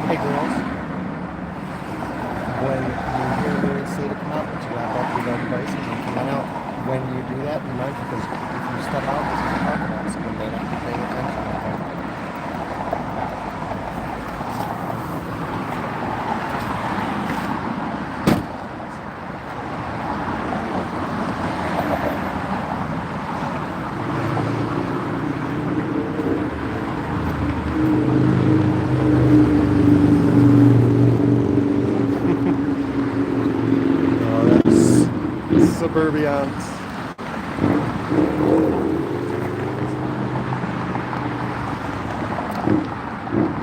Hey girls, when you hear me say to come out, that you wrap up your devices and come on out. When you do that, be mindful because if you step out, this is a parking lot, someone may not be paying attention. Okay? Oh, that's suburbians.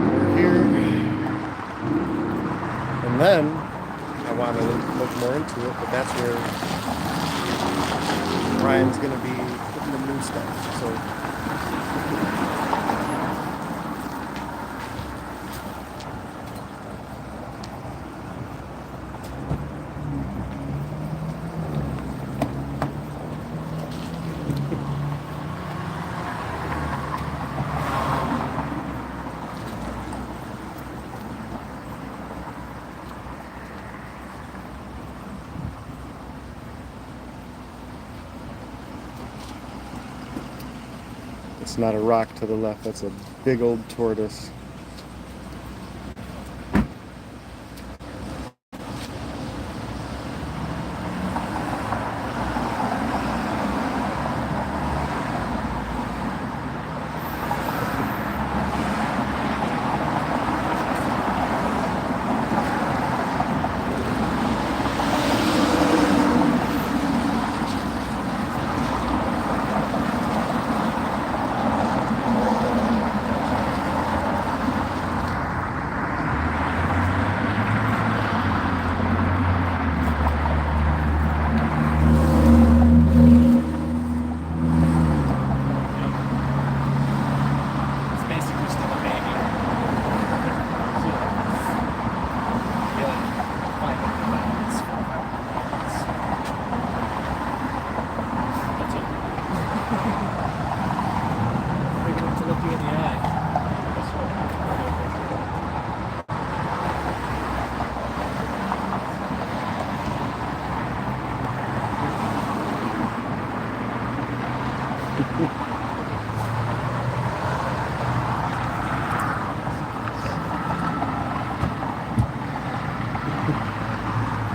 We're here, and then I want to look more into it, but that's where Ryan's going to be putting the new stuff. So. It's not a rock to the left, that's a big old tortoise.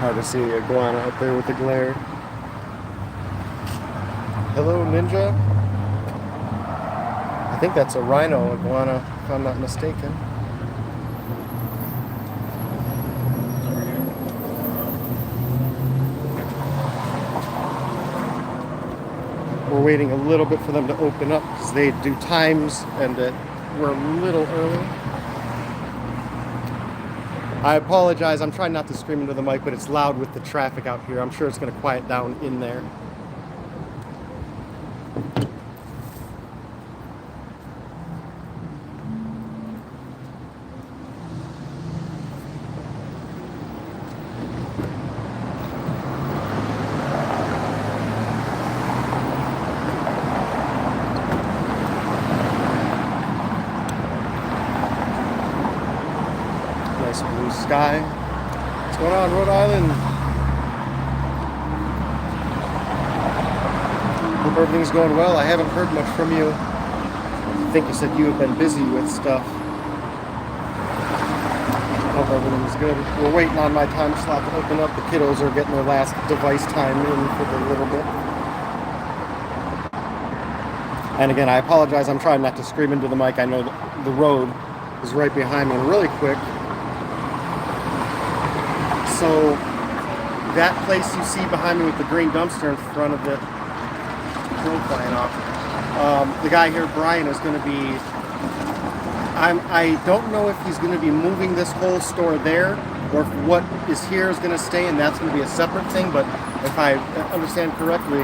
Hard to see a iguana up there with the glare. Hello, Ninja. I think that's a rhino iguana, if I'm not mistaken. We're waiting a little bit for them to open up because they do times and we're a little early. I apologize, I'm trying not to scream into the mic, but it's loud with the traffic out here. I'm sure it's going to quiet down in there. Nice blue sky. What's going on, Rhode Island? Hope everything's going well. I haven't heard much from you. I think you said you have been busy with stuff. Hope everything's good. We're waiting on my time slot to open up. The kiddos are getting their last device time in for the little bit. And again, I apologize. I'm trying not to scream into the mic. I know the road is right behind me. And really quick, so that place you see behind me with the green dumpster in front of it, flying off. The guy here, Brian, is going to be. I don't know if he's going to be moving this whole store there, or if what is here is going to stay, and that's going to be a separate thing. But if I understand correctly,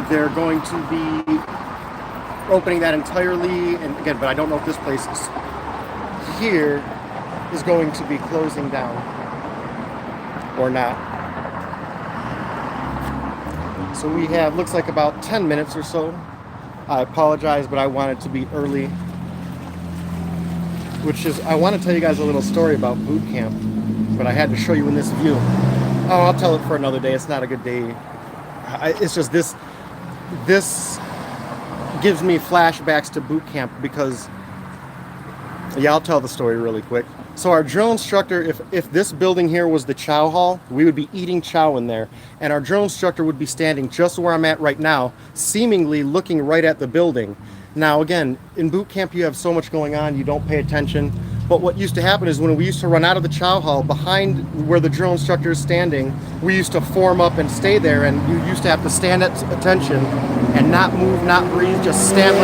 they're going to be opening that entirely. And again, but I don't know if this place is here is going to be closing down or not. So we have, looks like about 10 minutes or so. I apologize, but I wanted to be early. which is, I want to tell you guys a little story about boot camp, but I had to show you in this view. Oh, I'll tell it for another day. It's not a good day. It's just this gives me flashbacks to boot camp because, yeah, I'll tell the story really quick. So our drill instructor, if this building here was the chow hall, we would be eating chow in there. And our drill instructor would be standing just where I'm at right now, seemingly looking right at the building. Now, again, in boot camp, you have so much going on, you don't pay attention. But what used to happen is when we used to run out of the chow hall, behind where the drill instructor is standing, we used to form up and stay there. And you used to have to stand at attention and not move, not breathe, just stand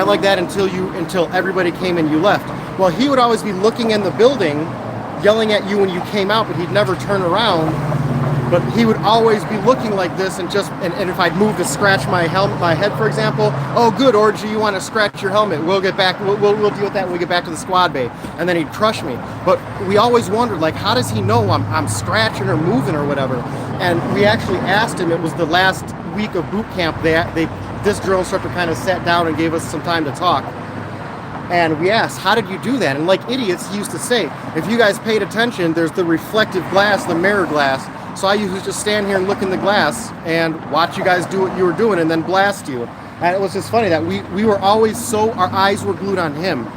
like that until everybody came and you left. Well, he would always be looking in the building, yelling at you when you came out, but he'd never turn around. But he would always be looking like this, and if I'd move to scratch my head, for example, oh, good, Orgy, you want to scratch your helmet? We'll get back. We'll deal with that when we get back to the squad bay. And then he'd crush me. But we always wondered, like, how does he know I'm scratching or moving or whatever? And we actually asked him. It was the last week of boot camp. This drill instructor kind of sat down and gave us some time to talk. And we asked, how did you do that? And like idiots, he used to say, if you guys paid attention, there's the reflective glass, the mirror glass. So I used to just stand here and look in the glass and watch you guys do what you were doing and then blast you. And it was just funny that we were always our eyes were glued on him,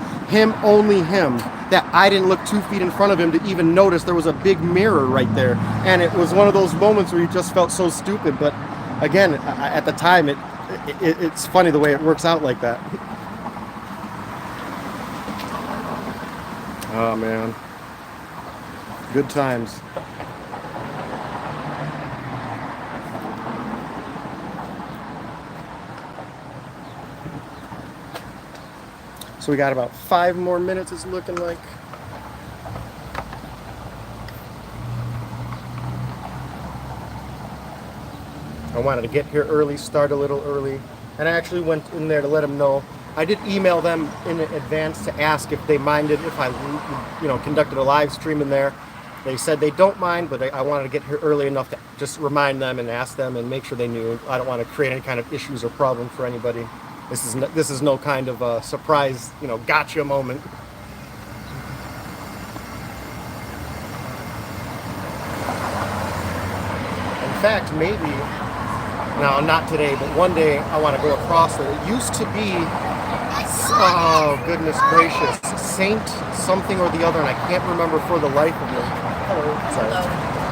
only him, that I didn't look 2 feet in front of him to even notice there was a big mirror right there. And it was one of those moments where you just felt so stupid. But again, at the time, it's funny the way it works out like that. Oh man, good times. So we got about 5 more minutes, it's looking like. I wanted to get here early, start a little early, and I actually went in there to let them know. I did email them in advance to ask if they minded if I, conducted a live stream in there. They said they don't mind, but I wanted to get here early enough to just remind them and ask them and make sure they knew. I don't want to create any kind of issues or problem for anybody. This is no kind of surprise, gotcha moment. In fact, maybe, no, not today, but one day I want to go across there. It used to be, oh goodness gracious, Saint something or the other, and I can't remember for the life of me. Hello. Sorry.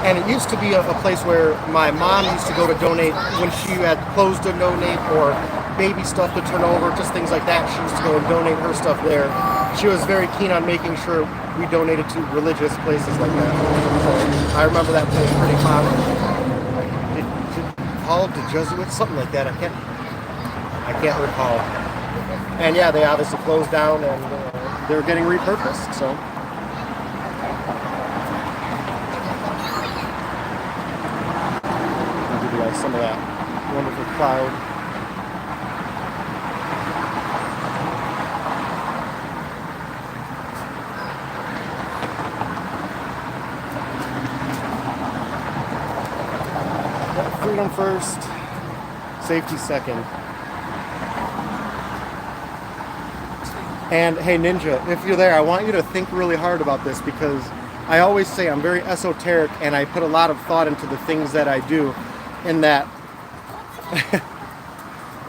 And it used to be a place where my mom used to go to donate when she had clothes to donate or baby stuff to turn over, just things like that. She used to go and donate her stuff there. She was very keen on making sure we donated to religious places like that. So I remember that place pretty fondly. Called the Jesuits, something like that. I can't recall. And yeah, they obviously closed down and they're getting repurposed. So. I'll give you guys some of that wonderful cloud. Freedom first, safety second. And hey Ninja, if you're there, I want you to think really hard about this because I always say I'm very esoteric and I put a lot of thought into the things that I do, in that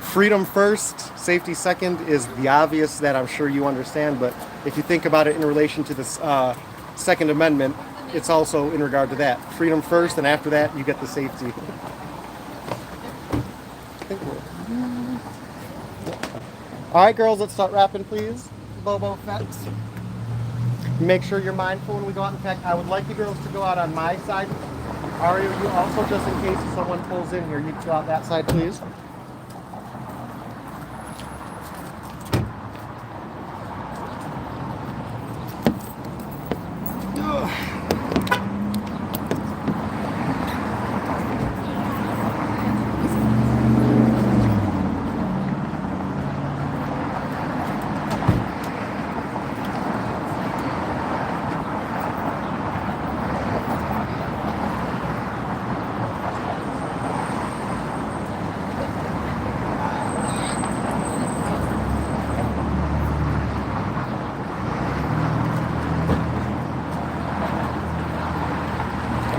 freedom first, safety second is the obvious that I'm sure you understand, but if you think about it in relation to this Second Amendment, it's also in regard to that. Freedom first, and after that you get the safety. All right, girls, let's start wrapping, please. Bobo Fett's. Make sure you're mindful when we go out. In fact, I would like you girls to go out on my side. Aria, you also, just in case someone pulls in here, you can go out that side, please.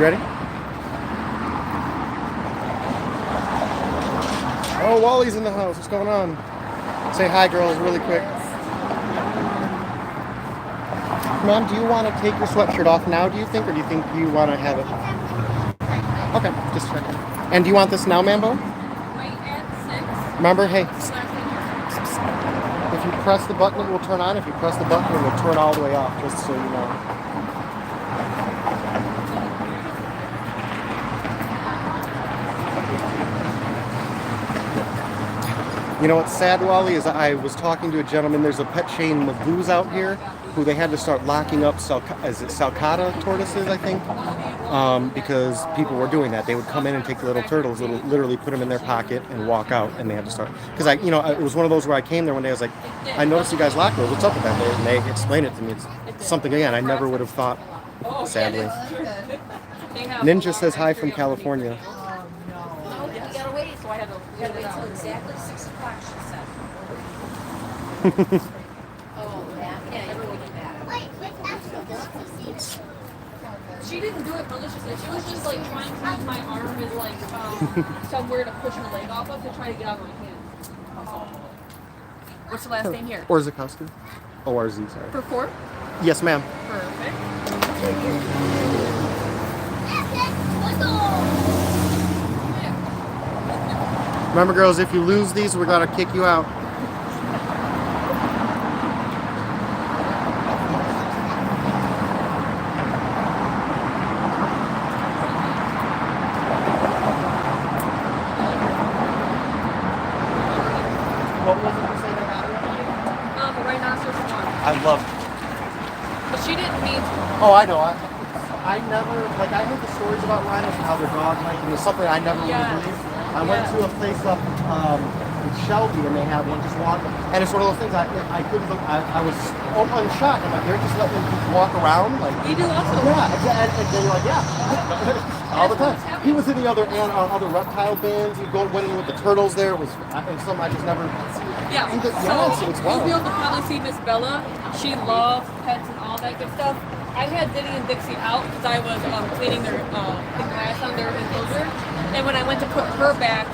ready? Oh, Wally's in the house. What's going on? Say hi, girls, really quick. Ma'am, do you want to take your sweatshirt off now, do you think? Or do you think you want to have it? Okay, just checking. And do you want this now, Mambo? Remember, hey, if you press the button, it will turn on. If you press the button, it will turn all the way off, just so you know. You know what's sad, Wally, is I was talking to a gentleman. There's a pet chain, Magoo's, out here, who they had to start locking up Salcata tortoises, I think, because people were doing that. They would come in and take the little turtles, literally put them in their pocket and walk out, and they had to start. Because it was one of those where I came there one day. I was like, I noticed you guys locked those. What's up with that? And they explained it to me. It's something again I never would have thought. Sadly. Ninja says hi from California. So I had to wait till exactly 6 o'clock, she said. Oh, that? Yeah, everyone did that. She didn't do it maliciously. She was just like trying to use my arm as like somewhere to push her leg off of to try to get out of my hand. What's the last name here? Orzakowski. O-R-Z, sorry. For 4? Yes, ma'am. Perfect. Remember, girls, if you lose these, we're going to kick you out. What was it you say they got? The rhinoceros one. I love it. But she didn't mean to. Oh, I know. I never, I heard the stories about rhinos and how they're dog-like, and it was something I never would have believed. I went to a place up in Shelby, and they had one just walking. And it's one of those things I couldn't look. I was shocked. I'm like, they're just letting people walk around. Like, You do also. yeah, and they're like, yeah, all the time. He was in the other reptile bins. He went in with the turtles there. It was something I just never. Yeah. So it's wild. You'll be able to probably see Miss Bella. She loves pets and all that good stuff. I had Diddy and Dixie out because I was cleaning the glass on their enclosure. And when I went to put her back,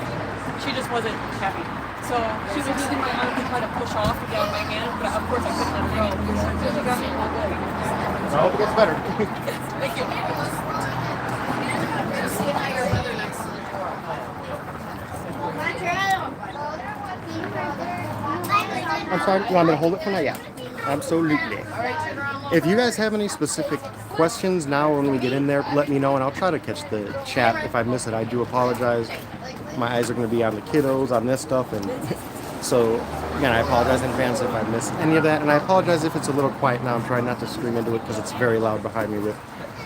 she just wasn't happy. So she was using my arm to try to push off to get out of my hand, but of course I couldn't let her go. So she got me all good. I hope it gets better. Thank you. I'm sorry, you want me to hold it for now? Yeah, absolutely. If you guys have any specific questions now when we get in there, let me know and I'll try to catch the chat. If I miss it, I do apologize. My eyes are going to be on the kiddos, on this stuff, and so again, I apologize in advance if I missed any of that, and I apologize if it's a little quiet now. I'm trying not to scream into it because it's very loud behind me with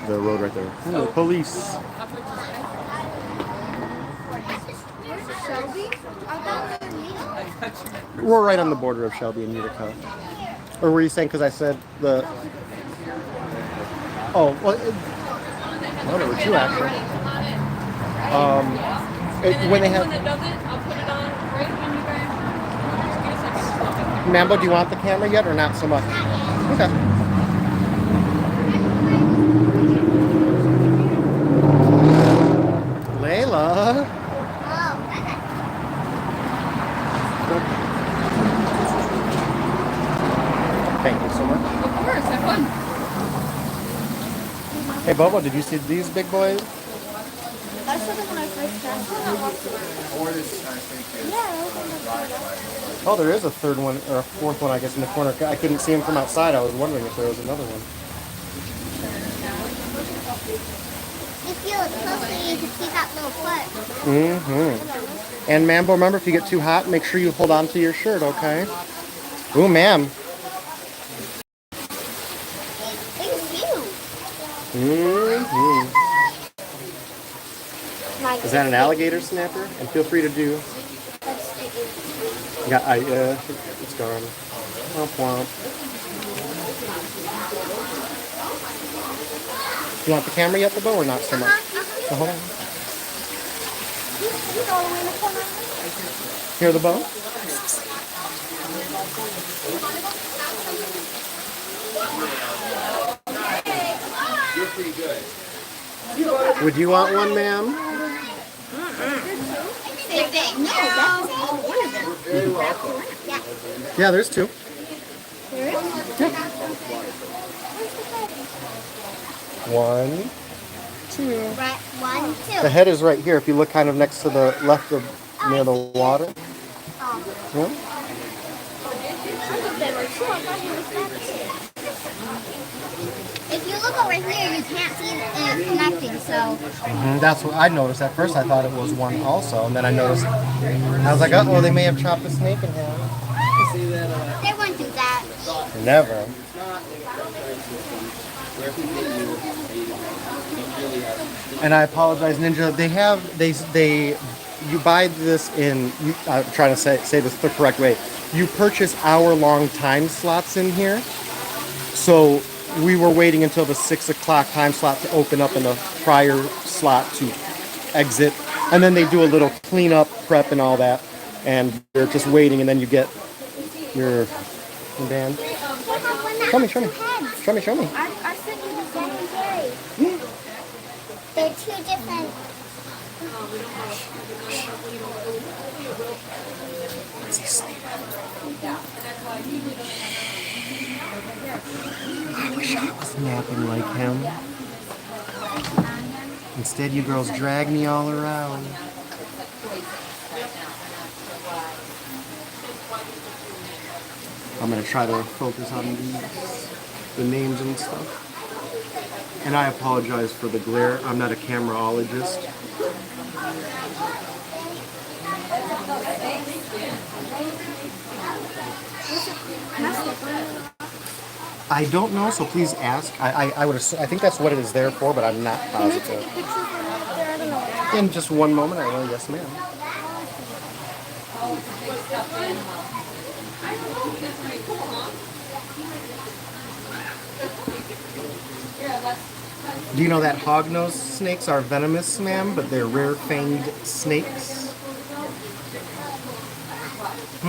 the road right there. Ooh, police. We're right on the border of Shelby and Utica. Or were you saying because I said the... Oh, well, there were two actually. When they have... Mambo, do you want the camera yet or not so much? Okay. Layla. Thank you so much. Of course, have fun. Hey, Bobo, did you see these big boys? I saw them when I first passed. Oh, there is a third one, or a fourth one, I guess, in the corner. I couldn't see him from outside. I was wondering if there was another one. If you look closely, you can see that little foot. Mm-hmm. And, Mambo, remember, if you get too hot, make sure you hold on to your shirt, okay? Ooh, ma'am. Mm-hmm. Is that an alligator snapper? And feel free to do. Yeah, it's gone. Womp womp. You want the camera yet, Bobo, or not so much? So hold on. Hear the bow? You're pretty good. Would you want one, ma'am? Same thing. No, that's one of them. Yeah. Yeah, there's two. There is? One, two. Right, 1, 2. The head is right here. If you look kind of next to the left of near the water. Yeah. If you look over here, you can't see it connecting, so. That's what I noticed at first. I thought it was one also, and then I noticed. I was like, oh, they may have chopped the snake in half. They wouldn't do that. Never. And I apologize, Ninja. You buy this in. I'm trying to say this the correct way. You purchase hour-long time slots in here. So we were waiting until the 6 o'clock time slot to open up and the prior slot to exit. And then they do a little cleanup, prep, and all that. And you're just waiting, and then you get your band. Show me. Show me. I sent you the secondary. They're two different. Is he sleeping? I wish I was napping like him. Instead, you girls drag me all around. I'm gonna try to focus on the names and stuff. And I apologize for the glare. I'm not a cameraologist. I don't know, so please ask. I would assume, I think that's what it is there for, but I'm not positive. In just one moment, I will. Yes, ma'am. Do you know that hognose snakes are venomous, ma'am, but they're rare-fanged snakes? I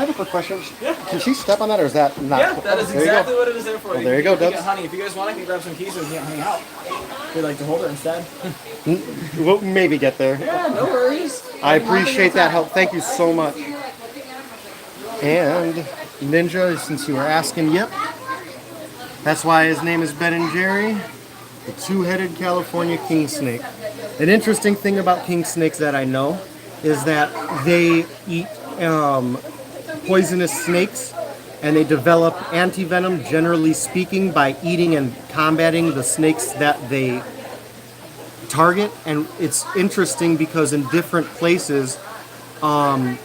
have a quick question. Can she step on that, or is that not? Yeah, that is There you go. exactly what it is there for. Well, there you go, Dubs. Honey, if you guys want, I can grab some keys and we can hang out. If you'd like to hold her instead. We'll maybe get there. Yeah, no worries. I appreciate that help. Thank you so much. And Ninja, since you were asking, yep. That's why his name is Ben and Jerry, the two-headed California king snake. An interesting thing about king snakes that I know is that they eat poisonous snakes, and they develop antivenom, generally speaking, by eating and combating the snakes that they target. And it's interesting because in different places, I'm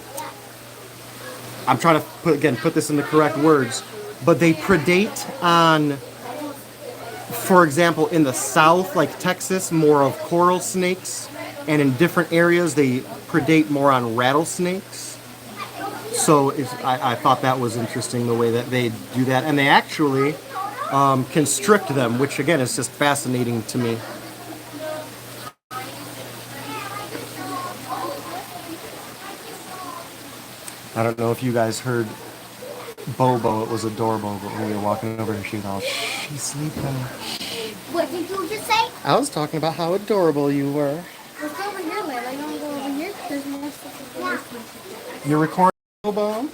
trying to put this in the correct words, but they predate on, for example, in the south, like Texas, more of coral snakes, and in different areas they predate more on rattlesnakes. So I thought that was interesting, the way that they do that, and they actually constrict them, which again is just fascinating to me. I don't know if you guys heard Bobo. It was adorable, but when we were walking over here, she was all, shh, she's sleeping. What did you just say? I was talking about how adorable you were. Let's go over here, Layla. You want to go over here? There's more stuff. You're recording, Bobo?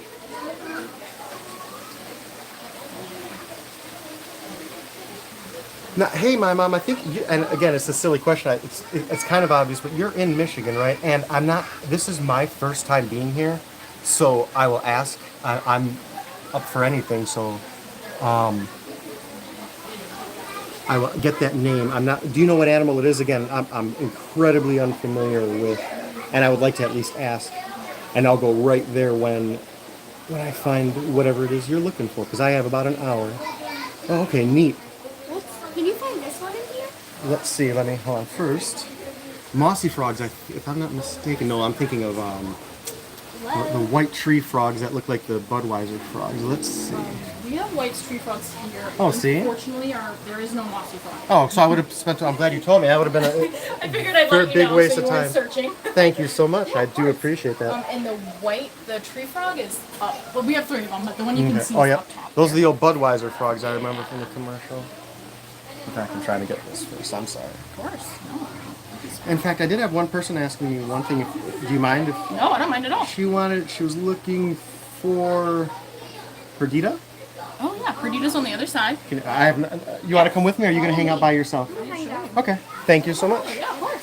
Now, hey, my mom, I think, and again, it's a silly question. It's kind of obvious, but you're in Michigan, right? And I'm not, this is my first time being here, so I will ask. I'm up for anything, so I will get that name. I'm not, do you know what animal it is? Again, I'm incredibly unfamiliar with, and I would like to at least ask. And I'll go right there when I find whatever it is you're looking for, because I have about an hour. Oh, okay, neat. Can you find this one in here? Let's see, hold on. First, mossy frogs, if I'm not mistaken. No, I'm thinking of the white tree frogs that look like the Budweiser frogs. Let's see. We have white tree frogs here. Oh, see? Unfortunately, there is no mossy frog. Oh, so I would have spent. I'm glad you told me. That would have been I figured I'd let you big know waste so of you weren't time. searching. Thank you so much. I do appreciate that. And the tree frog is up. Well, we have 3 of them, but the one you can see Oh is yeah, up top. those are the old Budweiser frogs I remember from the commercial. In fact, I'm trying to get this first. I'm sorry. Of course. No. In fact, I did have one person asking me one thing. Do you mind if No, I don't mind at all. she was looking for Perdita? Oh yeah, Perdita's on the other side. You want to come with me, or are you going to hang out by yourself? Okay. Thank you so much. Yeah, of course.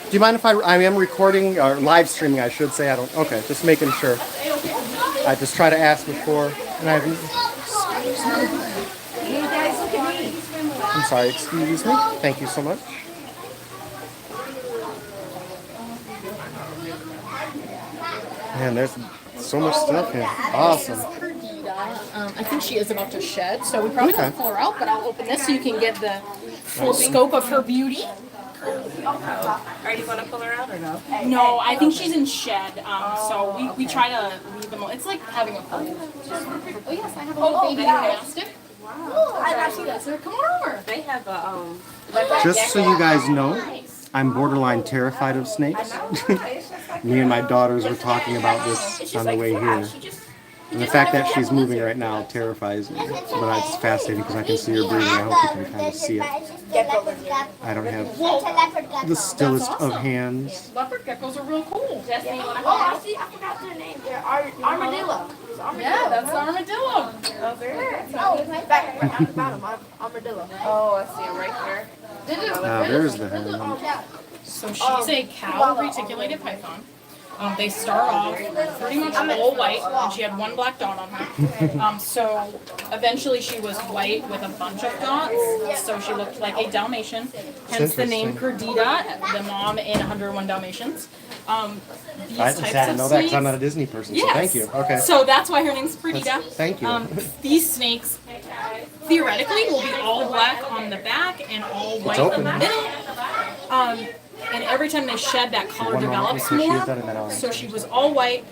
Do you mind if I am recording or live streaming? I should say. I don't. Okay, just making sure. I just try to ask before, and I. Hey guys, look at me. I'm sorry. Excuse me. Thank you so much. Man, there's so much stuff here. Awesome. Perdita. I think she is about to shed, so we probably Okay. won't pull her out, but I'll open this so you can get the full scope of her beauty. Are you gonna pull her out or no? No, I think she's in shed, so we try to leave them. It's like having a puppy. Oh yes, I have a little baby mastiff. I've actually got her. Come on over. They have a Just so you guys know, I'm borderline terrified of snakes. Me and my daughters were talking about this on the way here. And the fact that she's moving right now terrifies me. But it's fascinating because I can see her breathing. I hope you can kind of see it. I don't have the stillest of hands. Leopard geckos are real cool. Oh, I see. I forgot their name. They're armadillo. Yeah, that's the armadillo. Oh, back at the bottom. Armadillo. Oh, I see him right here. Now there's the hand. So she's a cow reticulated python. They start off pretty much all white, and she had one black dot on her. So eventually she was white with a bunch of dots, so she looked like a Dalmatian, hence the name Perdita, the mom in 101 Dalmatians. These I types just had to of know that because snakes, I'm not a Disney person, so yes. thank you. Okay. So that's why her name's Perdita. Thank you. These snakes theoretically will be all black on the back and all white in open. the middle. And every time they shed, that color One moment, develops so she more. has done it now. So she was all white,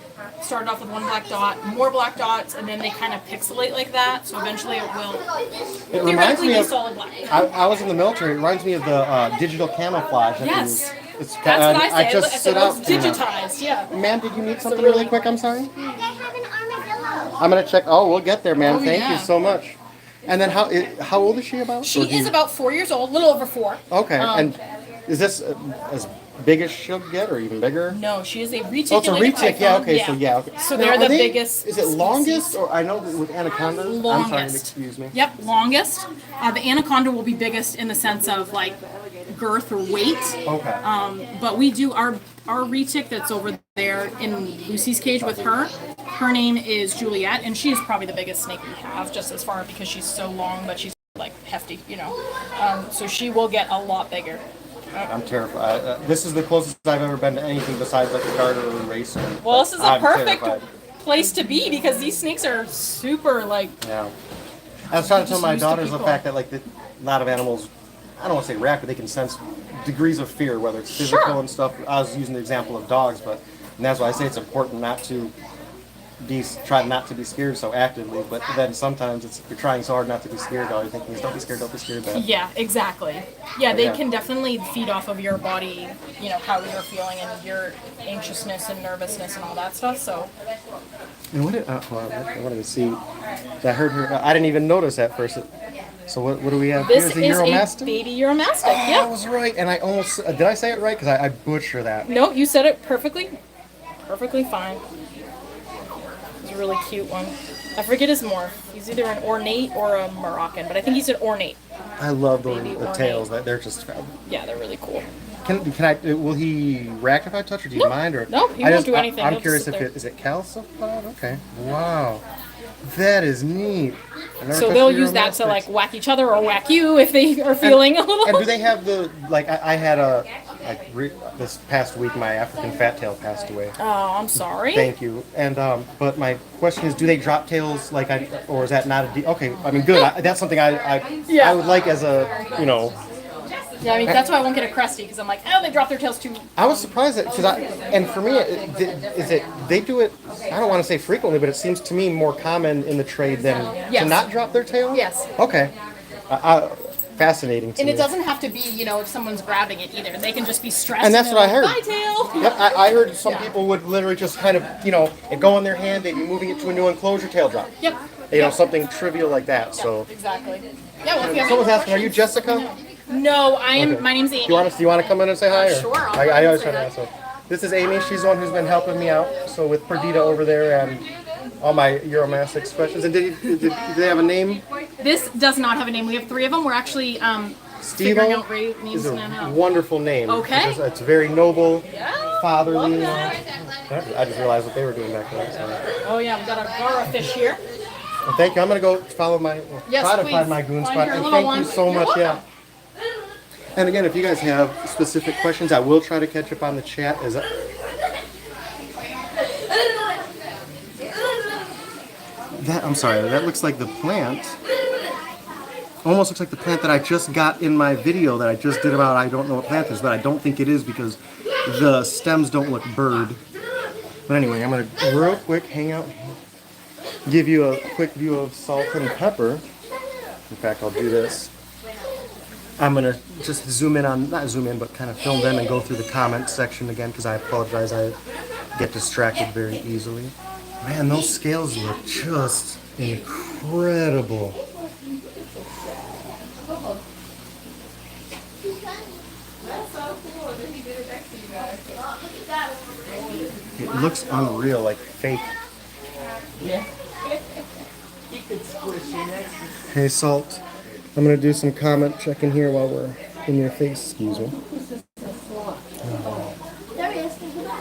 started off with one black dot, more black dots, and then they kind of pixelate like that. So eventually it will It reminds theoretically me be of. solid black. I was in the military. It reminds me of the digital camouflage. that Yes. It's That's what I say. I just I sit said it out. was digitized, yeah. Ma'am, did you need something really really quick? I'm sorry. They have an armadillo. I'm gonna check. Oh, we'll get there, ma'am. Oh, Thank yeah. you so much. And then how old is she about? She Or do is you- about 4 years old, a little over 4. Okay. And is this as big as she'll get, or even bigger? No, she is a reticulated Oh, it's a retic. Yeah. python, Okay. So yeah. Okay. So Now, they're are the they- biggest Is it longest, or I know that with anacondas? I'm sorry. Longest. Excuse me. Yep, longest. The anaconda will be biggest in the sense of like girth or weight. Okay. But we do our retic that's over there in Lucy's cage with her. Her name is Juliet, and she is probably the biggest snake we have, just as far because she's so long, but she's like hefty, you know. So she will get a lot bigger. I'm terrified. This is the closest I've ever been to anything besides like a darter or a racer. Well, this is a I'm perfect terrified. place to be because these snakes are super like. Yeah. I was trying to tell Just my used to daughters the people. fact that like a lot of animals, I don't want to say react, but they can sense degrees of fear, whether it's physical Sure. and stuff. I was using the example of dogs, but and that's why I say it's important not to try not to be scared so actively. But then sometimes you're trying so hard not to be scared, all you're thinking is don't be scared, that. Yeah, exactly. Yeah, they Yeah. can definitely feed off of your body, you know, how you're feeling and your anxiousness and nervousness and all that stuff. So And what did hold on, I wanted to see. I heard her. I didn't even notice at first. So what do we have this here? Is is a a Euromastiff? baby Euromastiff. Oh, I Yeah. was right, and I almost did. I say it right because I butcher that. No, you said it perfectly fine. It's a really cute one. I forget his morph. He's either an ornate or a Moroccan, but I think he's an ornate. I love the Baby ornate. tails. That they're just. Yeah, they're really cool. Can I? Will he react if I touch, or do you No. mind? Or No, he I won't do anything. I'm He'll curious just if sit it is it calcified. Okay. Wow. That is neat. I've never So touched they'll a use that to Euromastiff. like whack each other or whack you if they are feeling a little. And do they have the like? I had a this past week my African fat tail passed away. Oh, I'm sorry. Thank you. And but my question is, do they drop tails like or is that not a okay? I mean, good. That's something I Yeah. would like as a Yeah, I mean that's why I won't get a crusty because I'm like, oh, they drop their tails too. I was surprised that because and for me, they do it. I don't want to say frequently, but it seems to me more common in the trade than to Yes. not drop their tail. Yes. Okay. Fascinating to And me. it doesn't have to be, you know, if someone's grabbing it either. They can just be stressed. And that's they're what I like, heard. Bye, tail. Yep, I heard some people would literally just kind of, you know, it go in their hand, they'd be moving it to a new enclosure, tail drop. Yep. You know, something trivial like that. So. Exactly. Yeah. Well, if you have Someone's any asking, are you Jessica? No, I am. Okay. My name's Amy. Do you want to come in and say hi? Or? Sure, I'll I come always and try say to ask. So this is Amy. She's the one who's been helping me out. So with Perdita over there and all my Euromastics questions. And did they have a name? This does not have a name. We have 3 of them. We're actually figuring out Steve-O names is a now. wonderful name. Okay. It's very noble, fatherly. Love I just realized what they were doing back there. So. Oh yeah, we got a Gara fish here. Well, thank you. I'm gonna go follow my Yes, try to please. find my goon Find spot. your And little thank one. you so You're much. Yeah. welcome. And again, if you guys have specific questions, I will try to catch up on the chat. I'm sorry. That looks like the plant. Almost looks like the plant that I just got in my video that I just did about I don't know what plant is, but I don't think it is because the stems don't look bird. But anyway, I'm gonna real quick hang out, give you a quick view of salt and pepper. In fact, I'll do this. I'm gonna just zoom in on, not zoom in, but kind of film them and go through the comment section again because I apologize, I get distracted very easily. Man, those scales look just incredible. It looks unreal, like fake. Hey, Salt. I'm gonna do some comment checking here while we're in your face. Excuse me.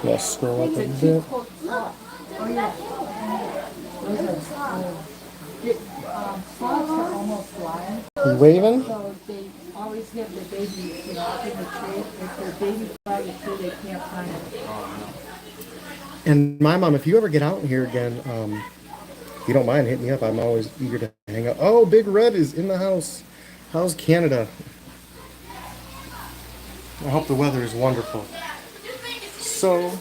I'll scroll up a bit. You waving? So they always have the baby, you know, in the tree. If their baby fly the tree, they can't find it. And my mom, if you ever get out here again, if you don't mind, hit me up. I'm always eager to hang out. Oh, Big Red is in the house. How's Canada? I hope the weather is wonderful. So,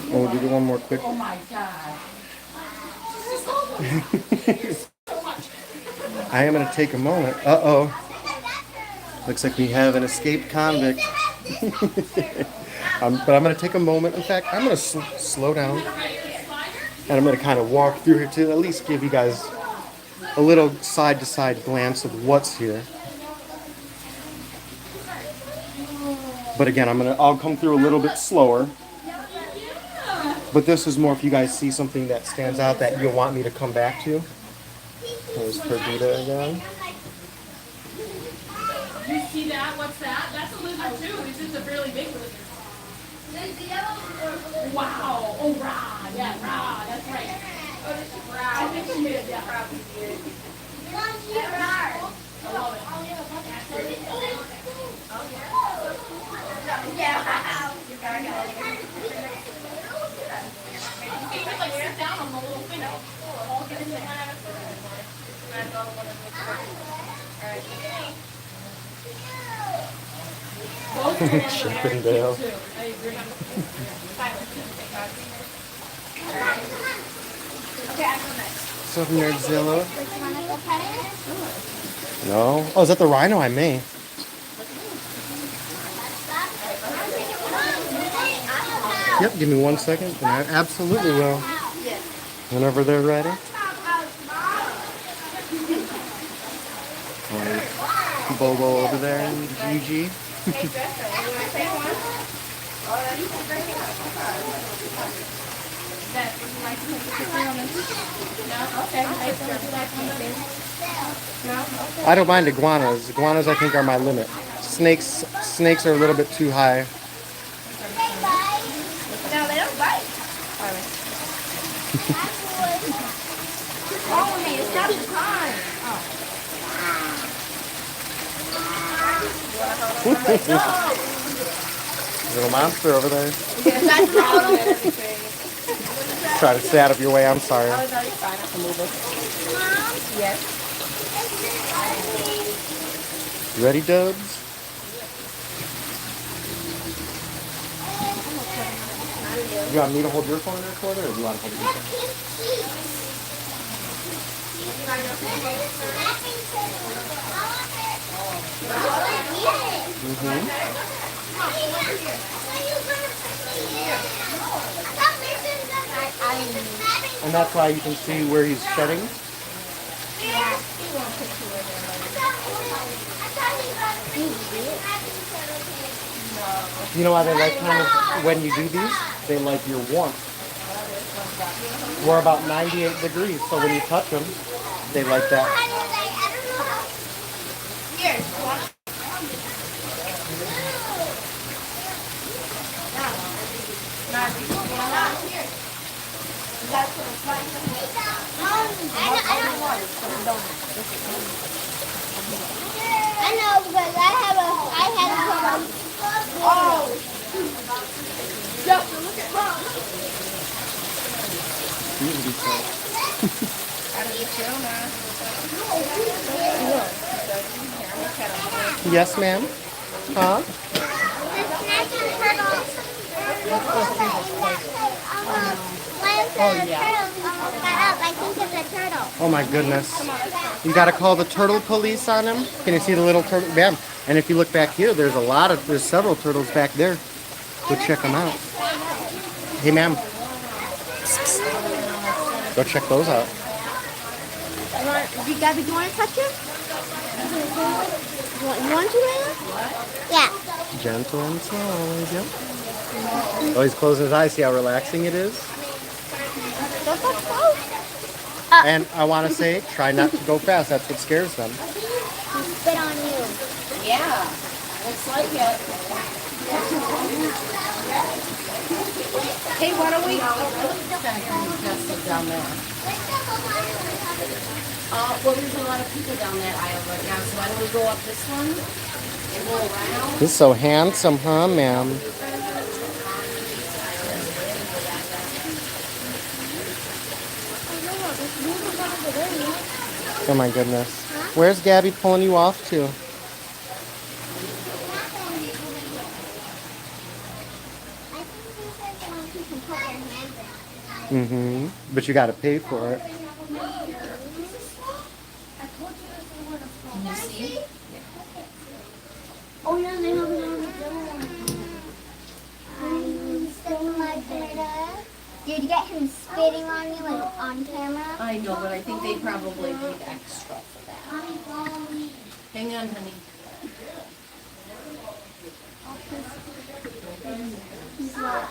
we'll do one more quick. Oh my God. I am going to take a moment. Uh-oh. Looks like we have an escaped convict. But I'm going to take a moment. In fact, I'm going to slow down. And I'm going to kind of walk through here to at least give you guys a little side-to-side glance of what's here. But again, I'll come through a little bit slower. But this is more if you guys see something that stands out that you'll want me to come back to. There's Perdita again. You see that? What's that? That's a lizard too. It's just a really big lizard. Wow. Oh, Ra. Yeah, Ra. That's right. Ra. I think she is. Yeah. I love it. You can like sit down on the little thing. All get in there. Chippendale. What's up, Nerdzilla? No? Oh, is that the rhino? I may. Yep, give me 1 second, and I absolutely will. Whenever they're ready. Bobo over there and Gigi. I don't mind iguanas. Iguanas, I think, are my limit. Snakes are a little bit too high. No, they don't bite. Oh, me, it's not the time. Little monster over there. Yes, that's wrong. Try to stay out of your way. I'm sorry. Mom? Yes. Ready, Dubs? You want me to hold your phone and record it, or do you want to hold it yourself? And that's why you can see where he's shedding. You know why they like kind of, when you do these, they like your warmth. We're about 98 degrees, so when you touch them, they like that. I know because I had a oh. Yes, ma'am. Huh? Oh my goodness. You gotta call the turtle police on him. Can you see the little turtle? Ma'am. And if you look back here, there's several turtles back there. Go check them out. Hey, ma'am. Go check those out. Gabby, do you want to touch him? You want to, Layla? Yeah. Gentle and slow, yeah. Oh, he's closing his eyes. See how relaxing it is? Don't touch close. And I want to say, try not to go fast. That's what scares them. Spit on you. Yeah, looks like it. Hey, why don't we down there? Well, there's a lot of people down that aisle right now, so why don't we go up this one and go around? He's so handsome, huh, ma'am? Oh my goodness. Where's Gabby pulling you off to? Mm-hmm. But you gotta pay for it. Oh yeah, they have another I'm spitting my better. Did you get him spitting on you and on camera? I know, but I think they probably paid extra for that. Hang on, honey. He's like,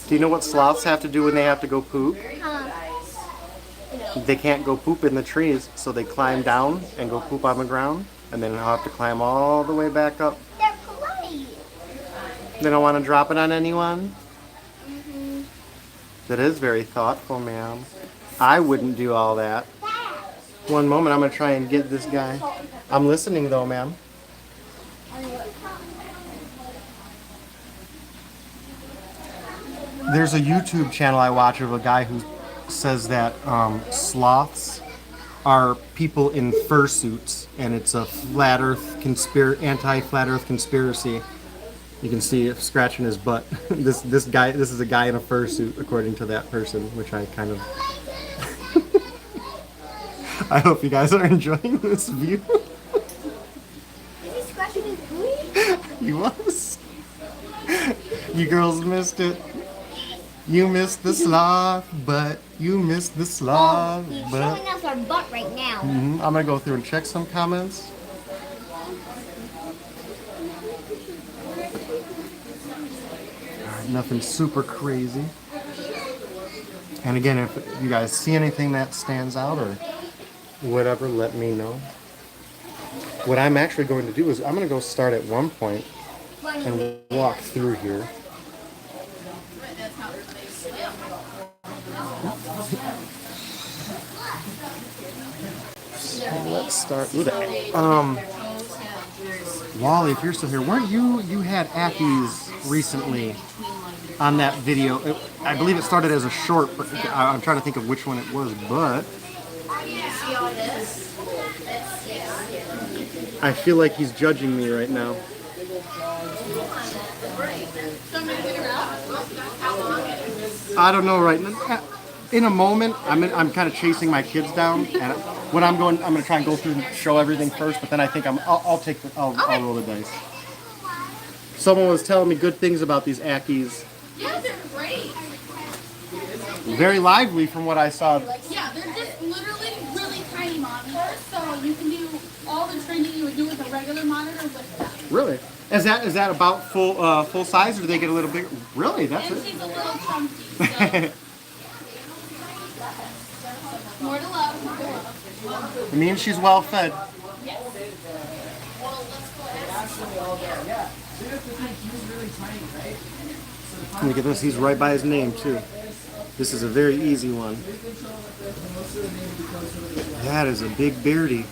Do you know what sloths have to do when they have to go poop? huh? They can't go poop in the trees, so they climb down and go poop on the ground, and then they'll have to climb all the way back up. They're polite. They don't want to drop it on anyone? That is very thoughtful, ma'am. I wouldn't do all that. One moment, I'm going to try and get this guy. I'm listening, though, ma'am. There's a YouTube channel I watch of a guy who says that sloths are people in fursuits, and it's a flat Earth anti-flat Earth conspiracy. You can see it scratching his butt. This is a guy in a fursuit, according to that person, which I kind of. I hope you guys are enjoying this view. Is he scratching his booty? He was. You girls missed it. You missed the sloth, but you missed the sloth, He's but. showing us our butt right now. I'm gonna go through and check some comments. Nothing super crazy. And again, if you guys see anything that stands out or whatever, let me know. What I'm actually going to do is I'm going to go start at one point and walk through here. So let's start with that. Wally, if you're still here, weren't you had Ackies recently on that video? I believe it started as a short, but I'm trying to think of which one it was. But I feel like he's judging me right now. I don't know right now. In a moment, I'm kind of chasing my kids down, and when I'm going to try and go through and show everything first. But then I think I'll roll the dice. Someone was telling me good things about these Ackies. Yeah, they're great. Very lively from what I saw. Yeah, they're just literally really tiny monitors, so you can do all the training you would do with a regular monitor with them. Really? Is that about full size, or do they get a little bigger? Really? That's And it. she's a little chunky, so more to love, more to love. It means she's well fed. Yes. Look at this. He's right by his name too. This is a very easy one. That is a big beardy.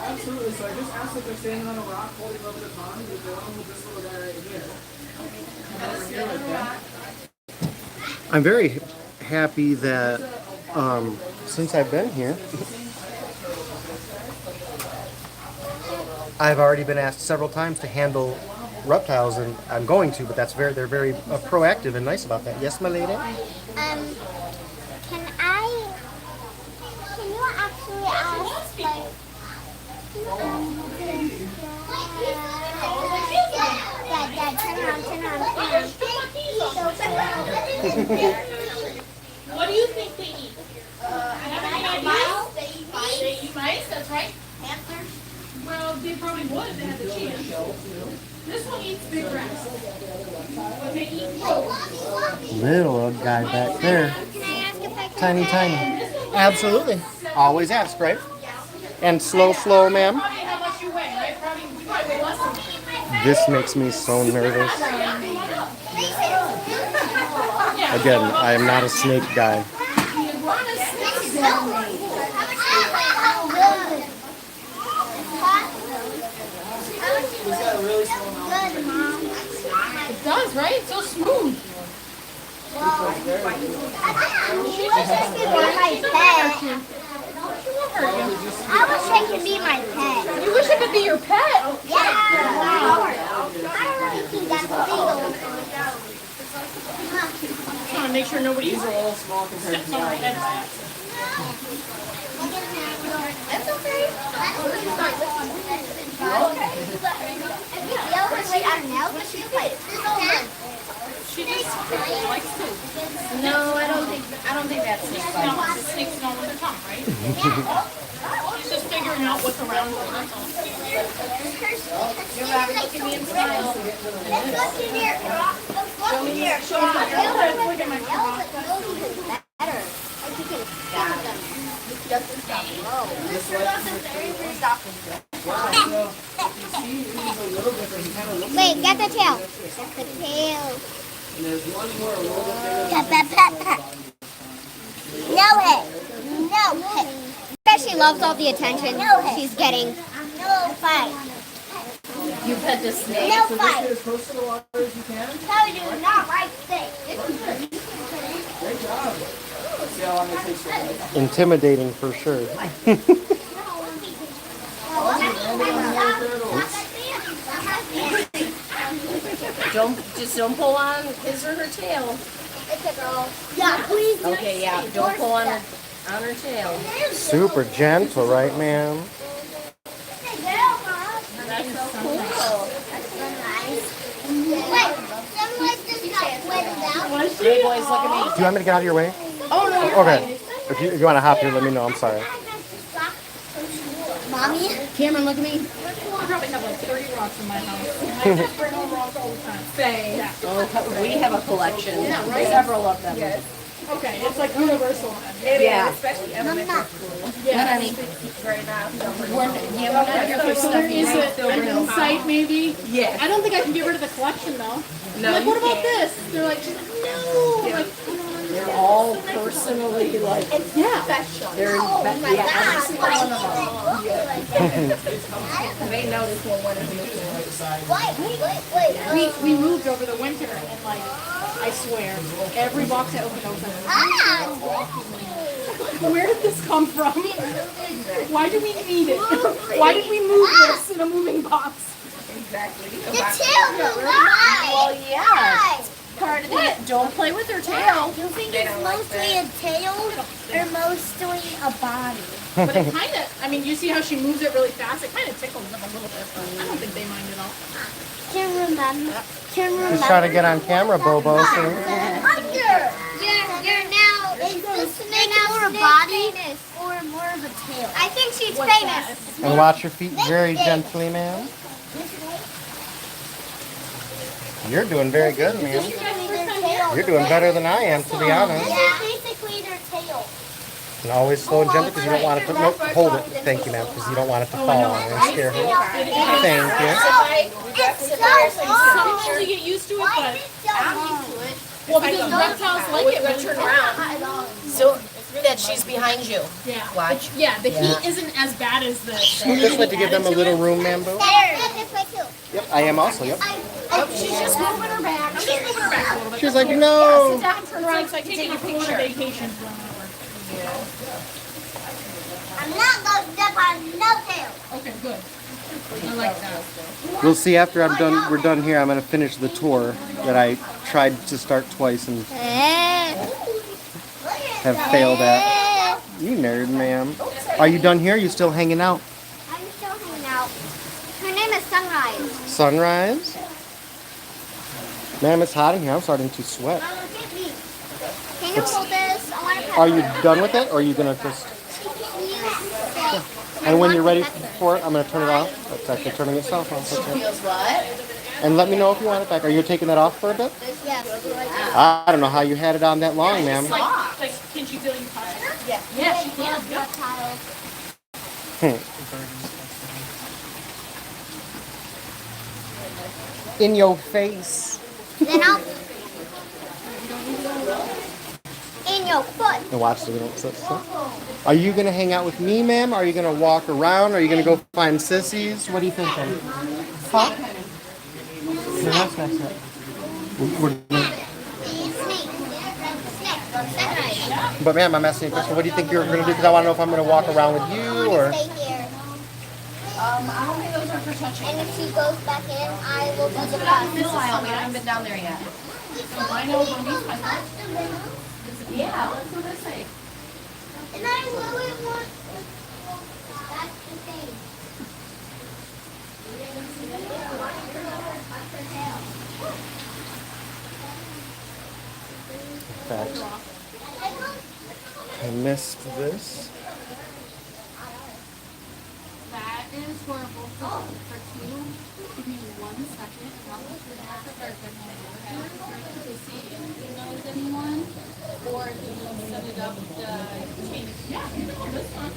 Absolutely. So I just asked if they're standing on a rock holding over the pond. There's one with this little guy right here. Over here like that. I'm very happy that since I've been here, I've already been asked several times to handle reptiles, and I'm going to. But they're very proactive and nice about that. Yes, my lady. Can you actually ask, like, Dad, turn around. What do you think they eat? Mice? They eat mice, that's right. Hamsters? Well, they probably would if they had the chance. This one eats big rats. But they eat rodents. Little old guy back there. Can I ask if I can? Tiny. Absolutely. Always ask, right? And slow, ma'am. Probably how much you weigh, right? Probably weigh less than me. This makes me so nervous. Again, I am not a snake guy. Good, Mom. It does, right? It's so smooth. I wish I could be my pet. You wish it could be your pet? Yeah. I really think that's legal. I want to make sure nobody These are all small compared to steps on our heads. That's okay. Wait, I don't know, but she's like, She just likes to. No, I don't think that's snake bite. No, the snakes know when to come, right? She's just figuring out what's around her. That's all. You're Robert, look at me and smile. let's look in here. Look in here. Show me your look at my camera. Better. Like you can stop them. Just stop. Mr. Wilson's very stopping. Wait, get the tail. Get the tail. And there's one more a little bit bigger. Pet, pet, pet, pet. No hit. No hit. Bet she loves all the attention she's getting. No fight. You pet the snake? No So just fight. get as close to the water as you can. No, you do not right thing. Great job. See how long it takes to get. Intimidating for sure. Don't pull on his or her tail. It's a girl. Yeah, please. Okay, yeah. Don't pull on her tail. Super gentle, right, ma'am? That's so cool. Hey boys, look at me. Do you want me to get out of your way? Oh no, you're Okay. If you want to hop here, let me know. I'm sorry. Mommy? Cameron, look at me. I probably have like 30 rocks in my house. I just bring home rocks all the time. Say. Yeah. Oh, we have a collection. Yeah, right? Several of them. Okay, it's like universal. Yeah. Especially Mama. Yeah, honey. We're not here for So there stuffy. is an insight maybe. Yes. I don't think I can get rid of the collection though. No, Like, you what about can't. this? They're like, she's like, no. I'm like, They're all personally like. yeah. They're every single one of them. They notice when one is in the floor. Wait. We moved over the winter and like, I swear, every box I opened, where did this come from? Why do we need it? Why did we move this in a moving box? Exactly. The tail moved. Well, yeah. Part of it. Don't play with her tail. You think it's mostly a tail or mostly a body? But it kind of, I mean, you see how she moves it really fast? It kind of tickles them a little bit, but I don't think they mind at all. Can remember. Just trying to get on camera, Bobo. So. You're now. Is this more a body or more of a tail? I think she's famous. And watch your feet very gently, ma'am. You're doing very good, ma'am. You're doing better than I am, to be honest. Yeah, basically their tail. And always slow and gentle because you don't want it to. Nope, hold it. Thank you, ma'am, because you don't want it to fall and scare her. Thank you. It's so long. Sometimes you get used to it, but well, because reptiles like it when you turn around. So that she's behind you. Yeah. Watch. Yeah, the heat isn't as bad as the. Scoot this way to give them a little room, ma'am, Bo. This way too. Yep, I am also. Yep. She's just moving her back. I'm just moving her back a little bit. She's like, no. Down, turn around, so I can take a picture. Vacation from I'm not going to step on no tail. Okay, good. I like that. We'll see after I'm done. We're done here. I'm gonna finish the tour that I tried to start twice and have failed at. You nerd, ma'am. Are you done here? Are you still hanging out? I'm still hanging out. Her name is Sunrise. Sunrise? Ma'am, it's hot in here. I'm starting to sweat. Look at me. Can you hold this? I want to pet Are you done with it, or are you gonna just? And when you're ready for it, I'm gonna turn it off. It's actually turning itself off. That's it. Feels what? And let me know if you want it back. Are you taking that off for a bit? Yes. I don't know how you had it on that long, ma'am. Like, can she feel you touch her? Yeah. Yeah, she can. In your face. Then I'll. In your foot. And watch so we don't sit. Are you gonna hang out with me, ma'am? Are you gonna walk around? Are you gonna go find sissies? What are you thinking? Huh? No, that's not it. But ma'am, I'm asking you a question. What do you think you're gonna do? Because I want to know if I'm gonna walk around with you or. Stay here. I don't think those are for touching. And if she goes back in, I will be the This aisle, we haven't been down there yet. Yeah, let's do this thing. And I really want. That's the thing. In fact, I missed this. That is horrible for two. Give me 1 second. I'll look for that to see if he knows anyone, or if you set it up chain. Yeah, this one.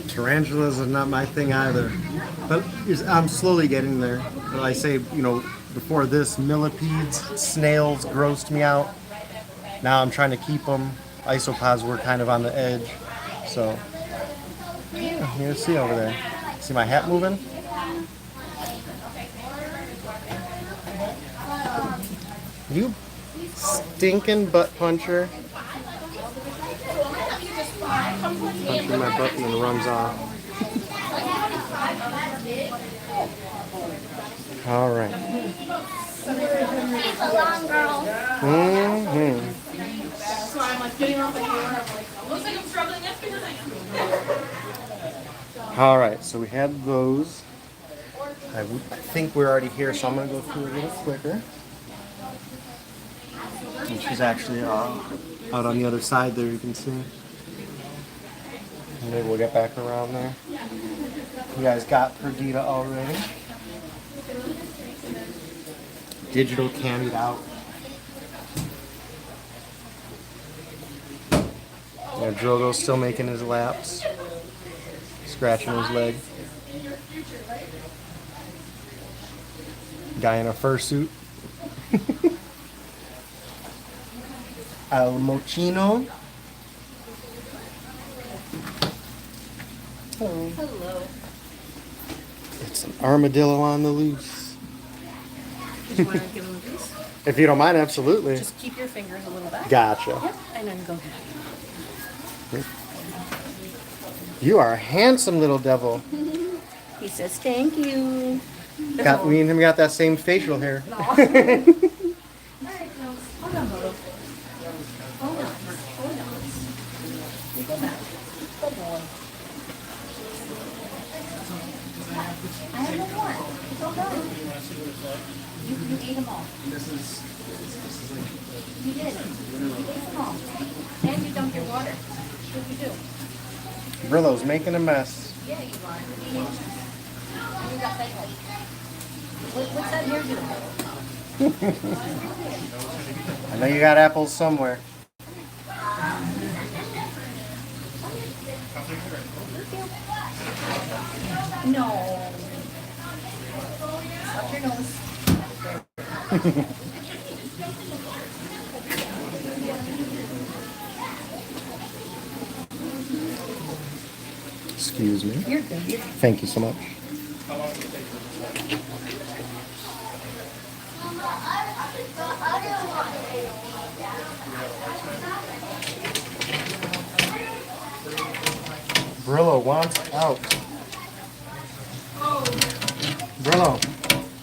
Tarantulas are not my thing either, but I'm slowly getting there. Well, I say, before this, millipedes, snails grossed me out. Now I'm trying to keep them. Isopods were kind of on the edge, so yeah, you see over there. See my hat moving? You stinking butt puncher. Punching my butt and then runs off. All right. She's a long girl. Mm-hmm. So I'm like getting off the floor. I'm like, looks like I'm struggling. That's because I am. All right, so we had those. I think we're already here, so I'm going to go through a little quicker. And she's actually out on the other side there, you can see. And maybe we'll get back around there. You guys got Perdita already. Digital candied out. Yeah, Drogo's still making his laps. Scratching his leg. Guy in a fursuit. Al Mochino. Hello. It's an armadillo on the loose. Just want to give him a piece. If you don't mind, absolutely. Just keep your fingers a little back. Gotcha. Yep, and then go ahead. You are a handsome little devil. He says thank you. Got me and him got that same facial hair. I have no more. It's all done. You ate them all. You did. You ate them all. And you dumped your water. What did you do? Brillo's making a mess. Yeah, you are. You got that. What's that hair doing? I know you got apples somewhere. No. Up your nose. Excuse me. You're good. Thank you so much. Brillo wants out. Brillo,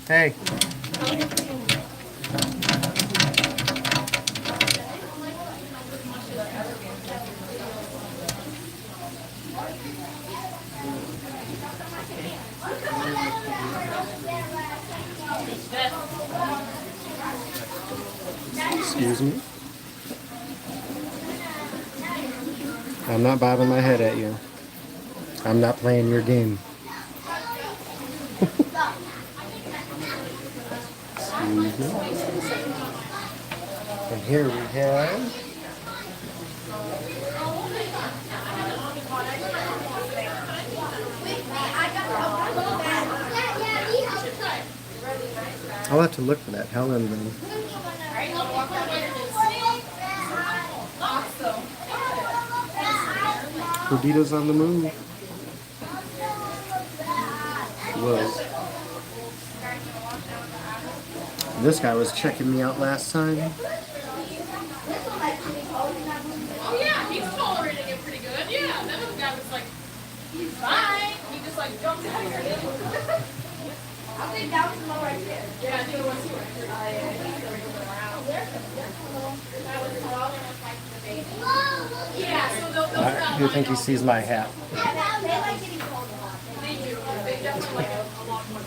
hey. Excuse me. I'm not bobbing my head at you. I'm not playing your game. Excuse me. And here we have I'll have to look for that Helen then. Kiddos on the move. Was. This guy was checking me out last time. Oh yeah, he's tolerating it pretty good. Yeah, that other guy was like, he's fine. He just like jumped out of here. I think that was the one right there. Yeah, I think it was too right there. Yeah, so those I do think he sees my hat. they do. They definitely like a lot more.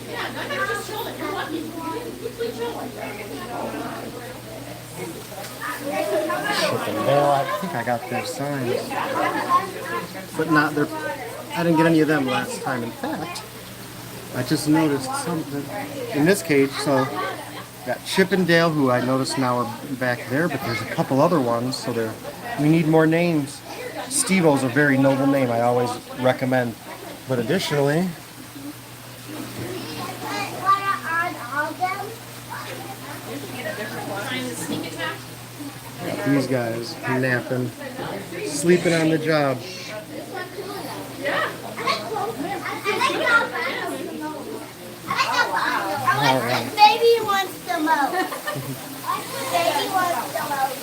Yeah, no, you're just chilling. You're lucky. You're chilling. Well, I think I got their signs, but not their. I didn't get any of them last time. In fact, I just noticed something in this cage. So, got Chip and Dale, who I noticed now are back there, but there's a couple other ones. So there, we need more names. Steve-O's a very noble name. I always recommend. But additionally, got these guys napping, sleeping on the job. All right. Baby wants the most. Baby wants the most.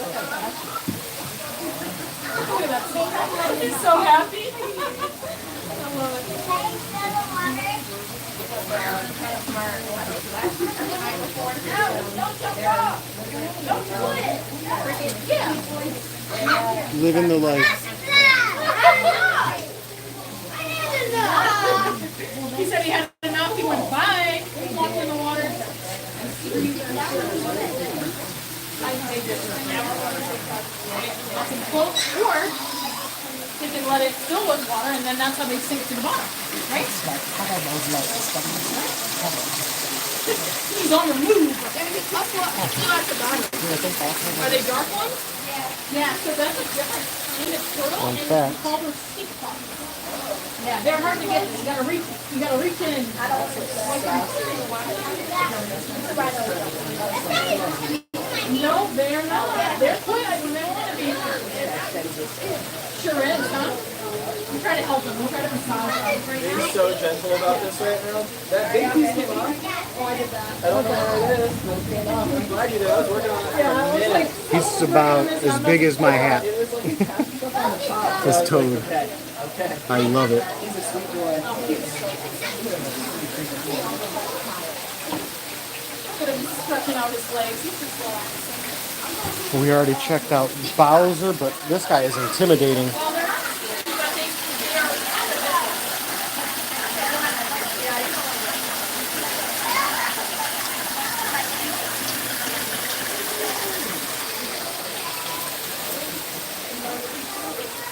He's so happy. Living the life. He said he had enough. He went bye. He walked in the water. Float, or they can let it fill with water, and then that's how they sink to the bottom, right? He's on the move. Are they dark ones? Yeah. So that's a different kind of turtle. In and fact. we call those sea pops. Yeah, they're hard to get. You gotta reach in. No, they're not. They're quick when they want to be. Sure is, huh? We try to help them. We try to massage them. You're so gentle about this right now. That big piece came off. Oh, I did that. I don't know where it is, but it came off. I'm glad you did. I was working on it for a minute. He's about as big as my hat. It was like he tapped stuff on the top. This toad. Okay. Okay. I love it. He's a sweet boy. Could have been stretching out his legs. He's just relaxing. We already checked out Bowser, but this guy is intimidating.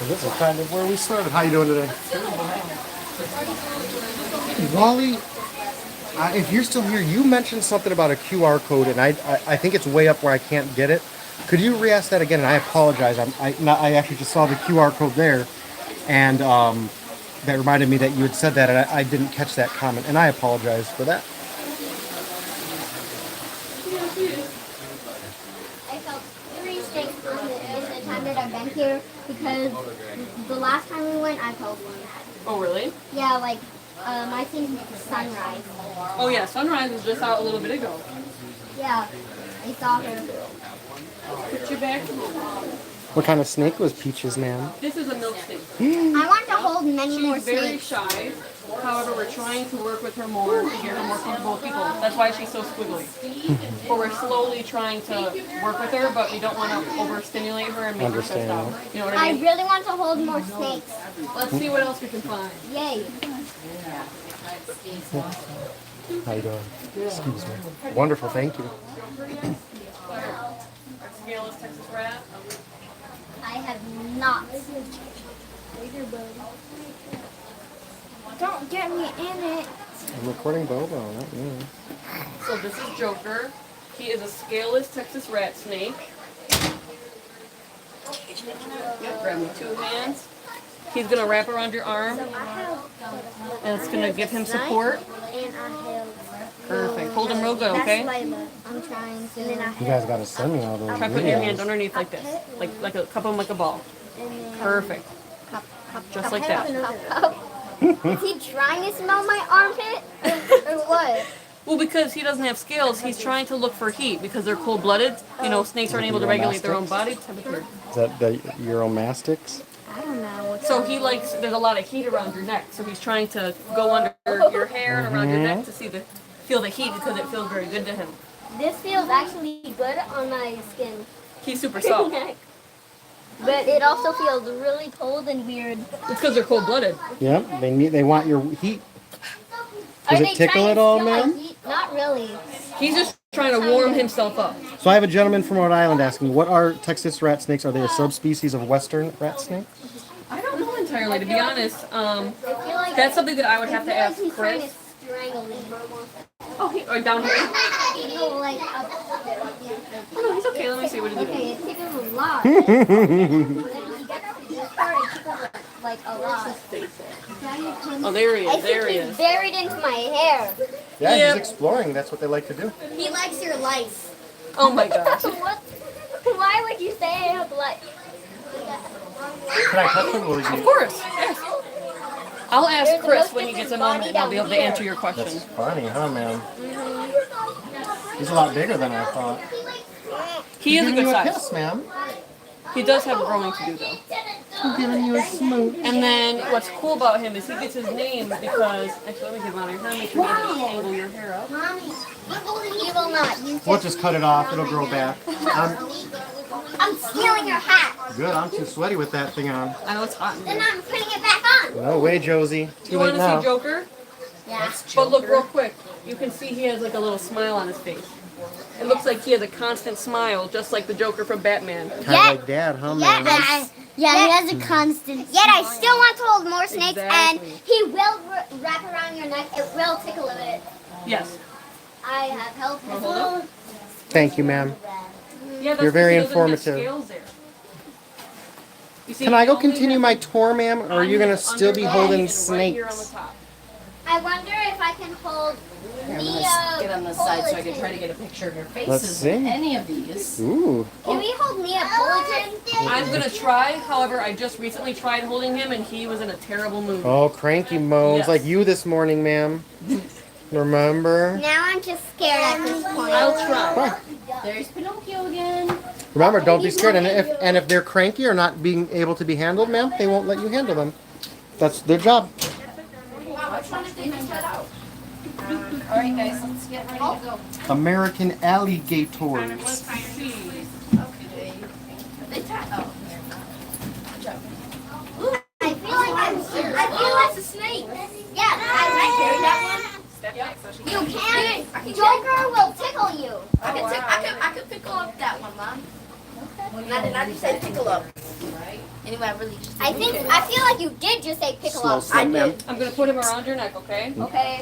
And this is kind of where we started. How you doing today? Wally, if you're still here, you mentioned something about a QR code, and I think it's way up where I can't get it. Could you re-ask that again? And I apologize. I actually just saw the QR code there, and that reminded me that you had said that, and I didn't catch that comment, and I apologize for that. I felt 3 snakes in the time that I've been here because the last time we went, I felt one. Oh, really? Yeah, like I think sunrise. Oh, yeah. Sunrise was just out a little bit ago. Yeah, I saw her. Put your back. What kind of snake was Peaches, ma'am? This is a milk snake. I want to hold many more She's very snakes. shy. However, we're trying to work with her more to get her more comfortable with people. That's why she's so squiggly. But we're slowly trying to work with her, but we don't want to overstimulate her and make her stressed out. Understand. You know what I I mean? really want to hold more snakes. Let's see what else we can find. Yay. How you doing? Excuse me. Wonderful, thank you. Our scaleless Texas rat. I have not. Don't get me in it. I'm recording Bobo, not you. So this is Joker. He is a scaleless Texas rat snake. Yep, grab him with 2 hands. He's gonna wrap around your arm, and it's gonna give him support. And I have. Perfect. Hold him real good, okay? I'm trying to. And then I You guys gotta send me all those Try putting your hands videos. underneath like this, like a cup them like a ball. Perfect. Just like that. Is he trying to smell my armpit? Or what? Well, because he doesn't have scales, he's trying to look for heat because they're cold-blooded. You know, snakes aren't able to regulate their own body temperature. Is that the Euromastics? I don't know. So he likes, there's a lot of heat around your neck. So he's trying to go under your hair and around your neck to feel the heat because it feels very good to him. This feels actually good on my skin. He's super soft. But it also feels really cold and weird. It's because they're cold-blooded. Yep, they want your heat. Are Does they it tickle trying at to all, steal my ma'am? heat? Not really. He's just trying to warm himself up. So I have a gentleman from Rhode Island asking, what are Texas rat snakes? Are they a subspecies of western rat snake? I don't know entirely, to be honest. I feel like That's something that I would have to ask he's trying to Chris. strangle me. Oh, or down here. No, like up. Oh, no, he's okay. Let me see what he's doing. Okay, it tickles a lot. Like a lot. Oh, there he I is. There he think he's is. buried into my hair. Yeah, Yep. he's exploring. That's what they like to do. He likes your lice. Oh my gosh. What? Why would you say I have lice? Can I touch him? Will he Of be? course. Yes. I'll ask There's the Chris most when he gets a different moment, and I'll be able to body answer your That's question. funny, huh, man? He's a lot bigger than I thought. He is a Giving good you a size. kiss, ma'am. He does have growing to do though. I'm giving you a smooch. And then what's cool about him is he gets his name because actually let me get him out of your hair. Make sure you angle your hair up. Mommy, you will not. You We'll just cut it off. It'll grow back. I'm stealing your hat. Good. I'm too sweaty with that thing on. I know it's hot in Then here. I'm putting it back on. No way, Josie. Too You late want to now. see Joker? Yeah. But look real quick. You can see he has like a little smile on his face. It looks like he has a constant smile, just like the Joker from Batman. Kind of like Dad, huh, man? He has a constant. Yet I still want to hold more snakes, Exactly. and he will wrap around your neck. It will tickle a bit. Yes. I have helped him. Hold up. Thank you, ma'am. Yeah, that's You're very because he doesn't have informative. scales there. You see, Can I go we only continue have my tour, ma'am? Or are you gonna still be holding right here on the snakes? top. I wonder if I can hold Here, I'm Mia. gonna get on the side so I can try to get a picture of your faces see. in any of these. Ooh. Can we hold Mia Bulletin? I'm gonna try. However, I just recently tried holding him, and he was in a terrible mood. Oh, cranky moans Yes. like you this morning, ma'am. Remember? Now I'm just scared at this point. I'll try. There's Pinocchio again. Remember, don't be scared. And if they're cranky or not being able to be handled, ma'am, they won't let you handle them. That's their job. Alright guys, let's get ready to go. American alligators. I feel like a snake. Yeah, I carry that one. You can. Joker will tickle you. I could pickle up that one, Mom. Not just say pickle up. Anyway, I really just. I feel like you did just say pickle Slow, up. slow, ma'am. I'm gonna put him around your neck, okay? Okay.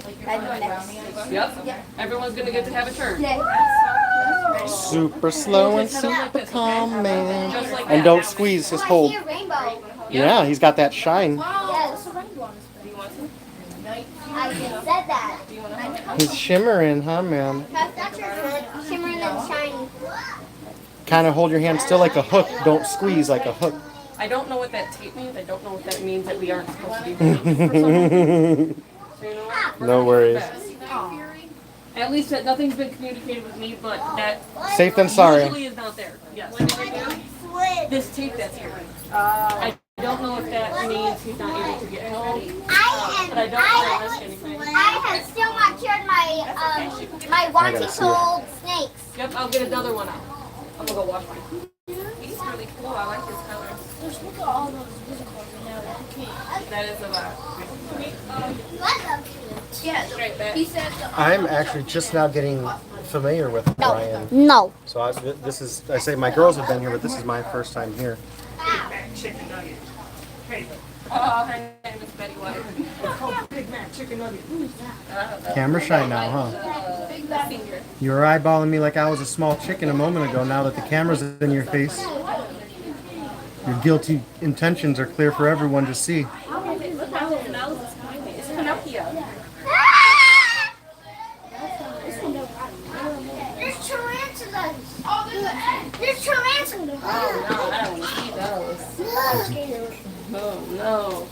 Yep. Everyone's gonna get to have a turn. Super slow and super calm, man. Just like And that. don't squeeze, just I hold. see a rainbow. Yeah, he's got that shine. Yes. Do you want some? I just said that. He's shimmering, huh, ma'am? That's your shimmering and shining. Kind of hold your hand still like a hook. Don't squeeze like a hook. I don't know what that tape means. I don't know if that means that we aren't supposed to be doing this for someone. So you know what? We're No gonna do worries. our best. At least that nothing's been communicated with me, but that Safe than sorry. usually is not there. Yes. This tape that's here. I don't know if that means he's not able to get help, but I don't want to risk anything. I have still not cured my wanting to hold snakes. Yep, I'll get another one out. I'm gonna go wash mine. He's really cool. I like his colors. Just look at all those musicals now. That is a lot. Yeah, Right back. he said. I'm actually just now getting familiar with Brian. No. So this is, I say my girls have been here, but this is my first time here. Chicken nugget. Hey. Her name is Betty White. Oh, Big Mac chicken nugget. Camera shy now, huh? Big Mac finger. You were eyeballing me like I was a small chicken a moment ago. Now that the camera's in your face, your guilty intentions are clear for everyone to see. It's Pinocchio. There's tarantulas. There's tarantulas. Oh no, I don't want to see those. Oh no.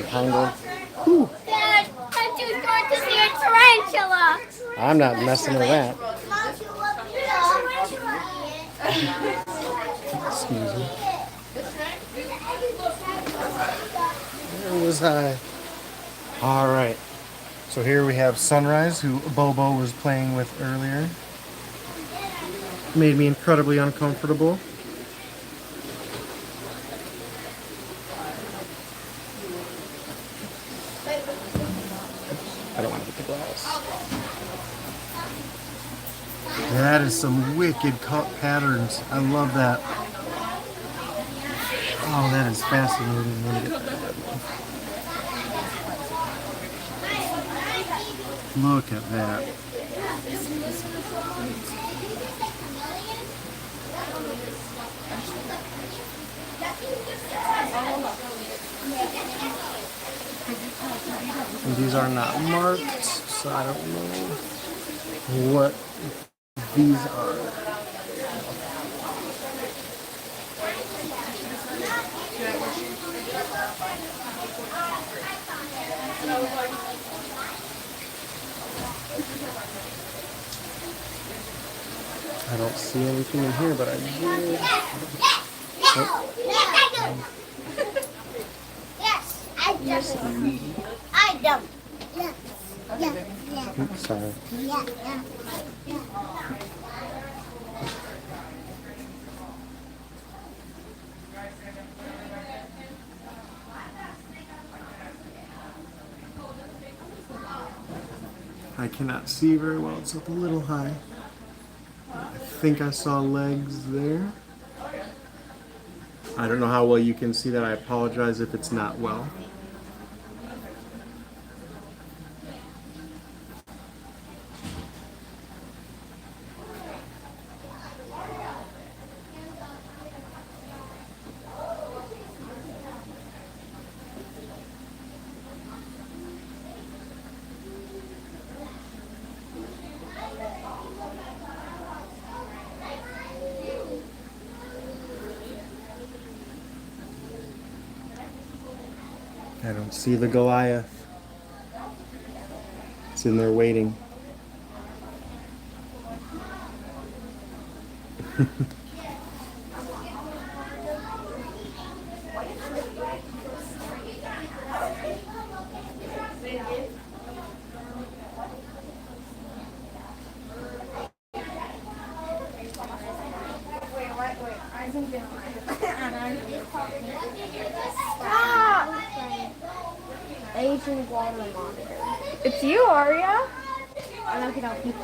Tangled. Dad, I'm too short to see a tarantula. I'm not messing with that. Excuse me. Where was I? All right. So here we have Sunrise, who Bobo was playing with earlier. Made me incredibly uncomfortable. I don't want to get the glass. That is some wicked cut patterns. I love that. Oh, that is fascinating. Let me get that. Look at that. And these are not marked, so I don't know what these are. I don't see anything in here, but I will. Yes, I do. I do. Yes. Yeah. Oops, sorry. Yeah. I cannot see very well. It's up a little high. I think I saw legs there. I don't know how well you can see that. I apologize if it's not well. I don't see the Goliath. It's in there waiting. Stop! Asian water monitor. It's you, Aria. I know you don't keep it.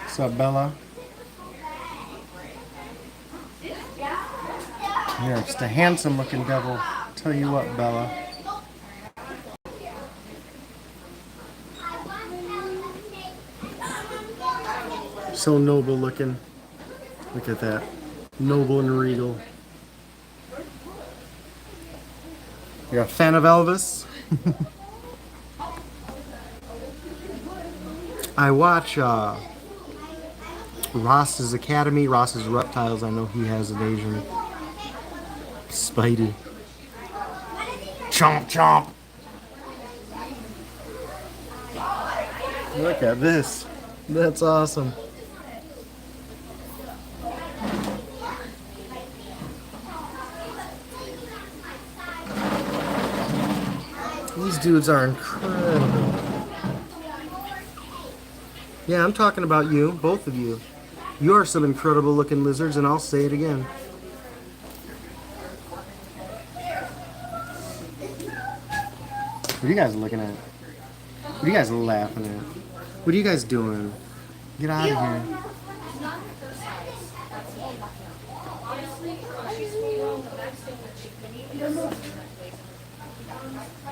What's up, Bella? You're just a handsome looking devil. Tell you what, Bella. So noble looking. Look at that. Noble and regal. You're a fan of Elvis? I watch Ross's Academy, Ross's Reptiles. I know he has an Asian Spidey. Chomp chomp. Look at this. That's awesome. These dudes are incredible. Yeah, I'm talking about you, both of you. You are some incredible looking lizards, and I'll say it again. What are you guys looking at? What are you guys laughing at? What are you guys doing? Get out of here.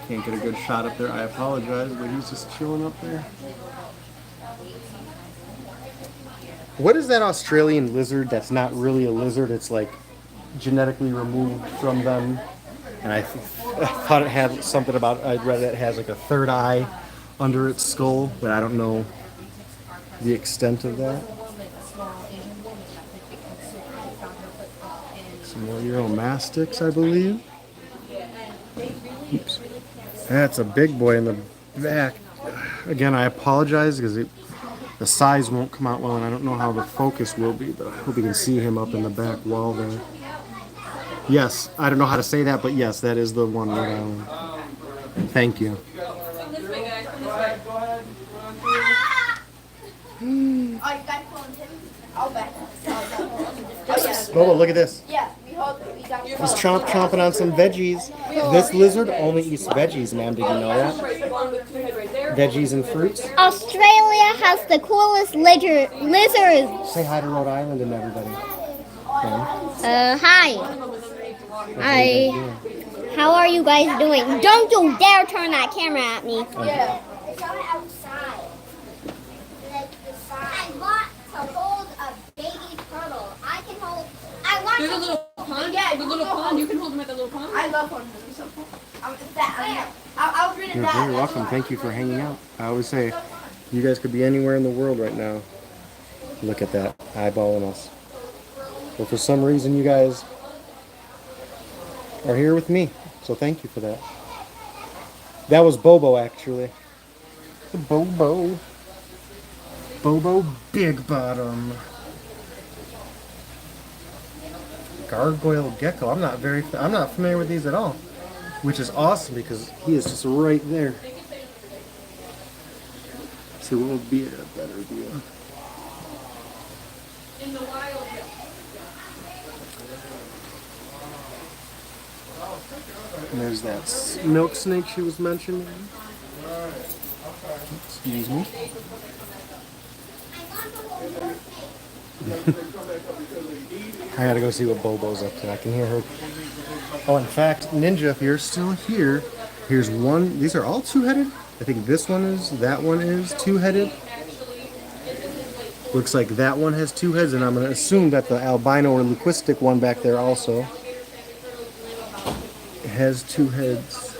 Can't get a good shot up there. I apologize, but he's just chilling up there. What is that Australian lizard that's not really a lizard? It's like genetically removed from them. And I thought it had something about, I read it has like a third eye under its skull, but I don't know the extent of that. Some more Uromastics, I believe. Oops. That's a big boy in the back. Again, I apologize because the size won't come out well, and I don't know how the focus will be, but I hope you can see him up in the back wall there. Yes, I don't know how to say that, but yes, that is the one that thank you. Bobo, look at this. Yeah, we got He's chomping on some veggies. This lizard only eats veggies, ma'am. Did you know that? Veggies and fruits. Australia has the coolest lizards. Say hi to Rhode Island and everybody. Hi. How are you guys doing? Don't you dare turn that camera at me. Yeah. It's on outside. Like the side. I want to hold a baby turtle. I can hold. I want There's to a little pond. Yeah, the little pond. You can hold them at the little pond. I love horns. They're so cool. I was reading You're that. very welcome. Thank you for hanging out. I always say, you guys could be anywhere in the world right now. Look at that, eyeballing us. But for some reason, you guys are here with me. So thank you for that. That was Bobo, actually. Bobo. Bobo Big Bottom. Gargoyle gecko. I'm not familiar with these at all. Which is awesome because he is just right there. See what would be a better view. In the wild. And there's that milk snake she was mentioning. Excuse me. I gotta go see what Bobo's up to. I can hear her. Oh, in fact, Ninja, if you're still here, here's one. These are all two-headed. I think this one is, that one is two-headed. Looks like that one has 2 heads, and I'm going to assume that the albino or leucistic one back there also has 2 heads.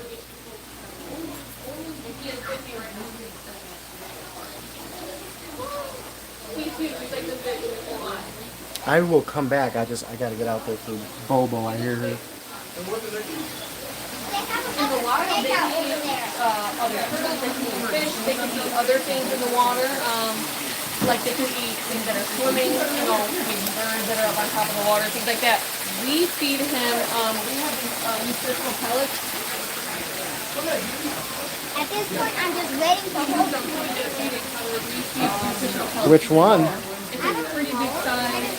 I will come back. I got to get out there for Bobo. I hear her. In the water, they can eat other turtles, they can eat fish, they can eat other things in the water. Like they can eat things that are swimming, maybe birds that are up on top of the water, things like that. We feed him, we have these nutritional pellets. At this point, I'm just waiting for hold them. Which one? It's a pretty big size.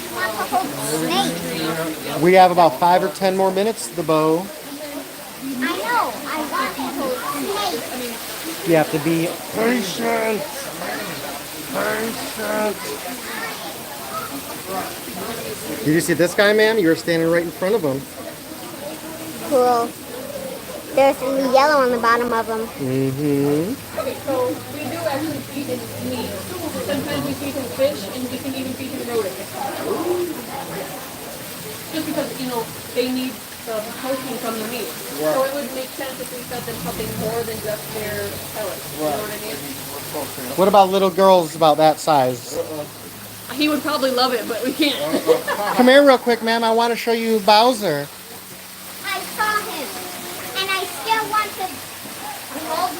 Snake. We have about 5 or 10 more minutes, the bow. I know. I want to hold snake. You have to be patient. Patient. Did you see this guy, ma'am? You were standing right in front of him. Cool. There's some yellow on the bottom of them. Mm-hmm. Okay, so we do actually feed him meat. Sometimes we feed him fish, and we can even feed him rodents. Just because, they need the protein from the meat. So it would make sense if we fed them something more than just their pellets. You know what I mean? What about little girls about that size? He would probably love it, but we can't. Come here real quick, ma'am. I want to show you Bowser. I saw him. And I still want to hold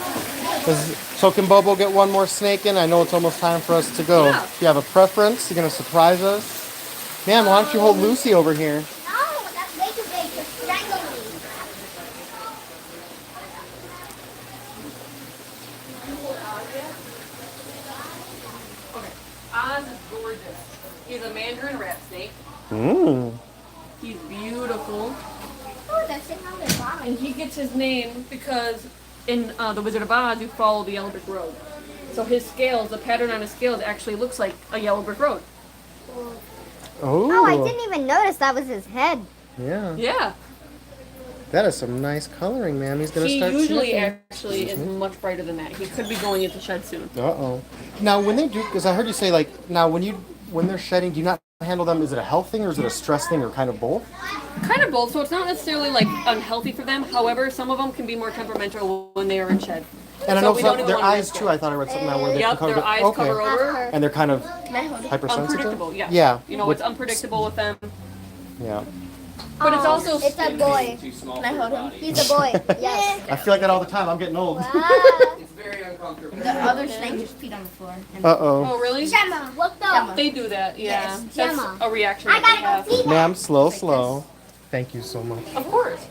him. So can Bobo get one more snake in? I know it's almost time for us to go. Yeah. Do you have a preference? You're going to surprise us? Ma'am, why don't you hold Lucy over here? No, that's way too big. You're strangling me. Oz is gorgeous. He's a mandarin rat snake. Mmm. He's beautiful. Oh, they're sitting on their bottom. And he gets his name because in The Wizard of Oz, you follow the yellow brick road. So his scales, the pattern on his scales actually looks like a yellow brick road. Oh, I didn't even notice that was his head. Yeah. Yeah. That is some nice coloring, ma'am. He's going to He start usually sniffing. actually is much brighter than that. He could be going into shed soon. Uh-oh. Now, when they do, because I heard you say, like, now when they're shedding, do you not handle them? Is it a health thing or is it a stress thing or kind of both? Kind of both, so it's not necessarily like unhealthy for them. However, some of them can be more temperamental when they are in shed. And I So know we don't some, even their wanna eyes risk too. it. I thought I read something now where they Yep, can their eyes cover over. And they're kind of hypersensitive. Unpredictable, yeah. Yeah. It's unpredictable with them. Yeah. But it's also It's a boy. Too small Can I for hold her him? body. He's a boy. Yes. I feel like that all the time. I'm getting old. It's very uncomfortable. The other snake just peed on the floor. And Uh-oh. Oh, really? Gemma, look though. They do that, yeah. Yes, That's Gemma. a reaction I that they gotta have. go see that. Ma'am, slow. Thank you so much. Of course.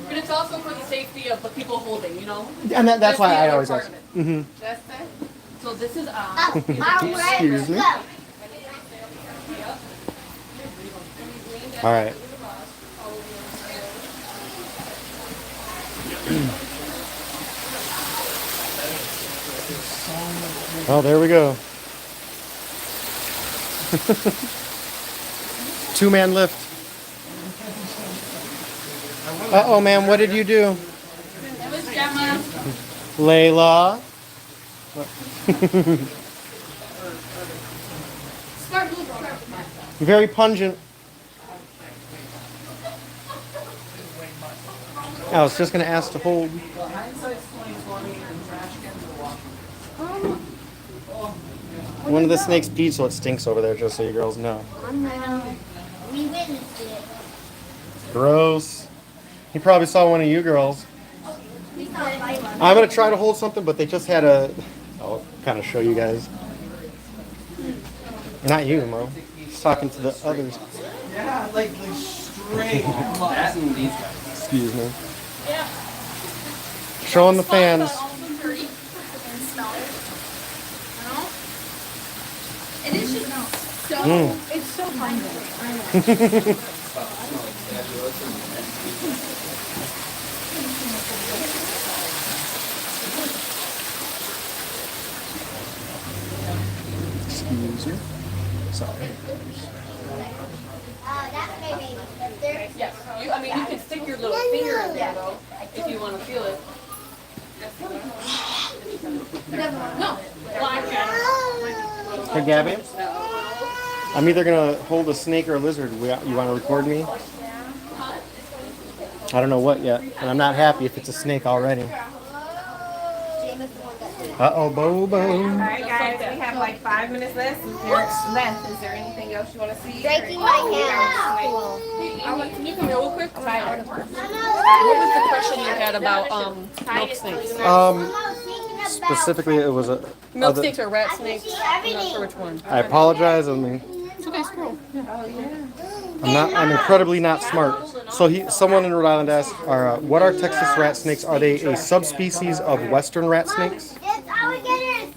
But it's also for the safety of the people holding, And that's why the I other always part ask. of it. Mm-hmm. That's it. So this is Up. All right, Excuse me. let's go. All right. Oh, there we go. 2-man lift. Uh-oh, ma'am, what did you do? That was Gemma. Layla. Very pungent. I was just going to ask to hold. One of the snakes peed, so it stinks over there, just so you girls know. We witnessed it. Gross. He probably saw one of you girls. We saw it. I'm going to try to hold something, but they just had a... I'll kind of show you guys. Not you, Mo. He's talking to the others. Yeah, like straight. That and these guys. Excuse me. Showing the fans. it is just so, it's so fun. Excuse me. Sorry. That's maybe. Yes. You can stick your little finger in there, though, if you want to feel it. No. Blackjack. Hey, Gabby. I'm either gonna hold a snake or a lizard. You want to record me? I don't know what yet, and I'm not happy if it's a snake already. Uh-oh, Bobo. Alright guys, we have like 5 minutes left. Is there anything else you want to see? Breaking my hand. Can you come here real quick? What was the question you had about milk snakes? Specifically, it was a Milk snakes or rat snakes? I'm not sure which one. I apologize. I mean, It's okay, scroll. I'm incredibly not smart. So someone in Rhode Island asked, what are Texas rat snakes? Are they a subspecies of Western rat snakes?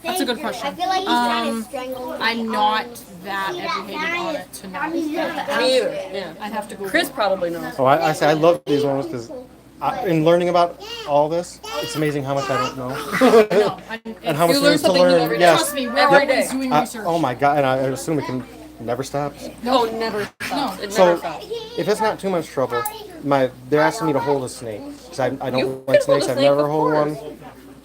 That's a good question. I feel like he's trying to strangle me. I'm not that educated on it to know. Me either. Yeah. I'd have to go. Chris probably knows. Oh, I say I love these ones because in learning about all this, it's amazing how much I don't know. And how much You there learn is to something new learn. every day. Yes. Trust me, we're Every always day. doing research. Oh my God, and I assume it can never stops. No, never stops. It So never stops. if it's not too much trouble, they're asking me to hold a snake because I You don't can like hold snakes. a I've snake, never of held course. one.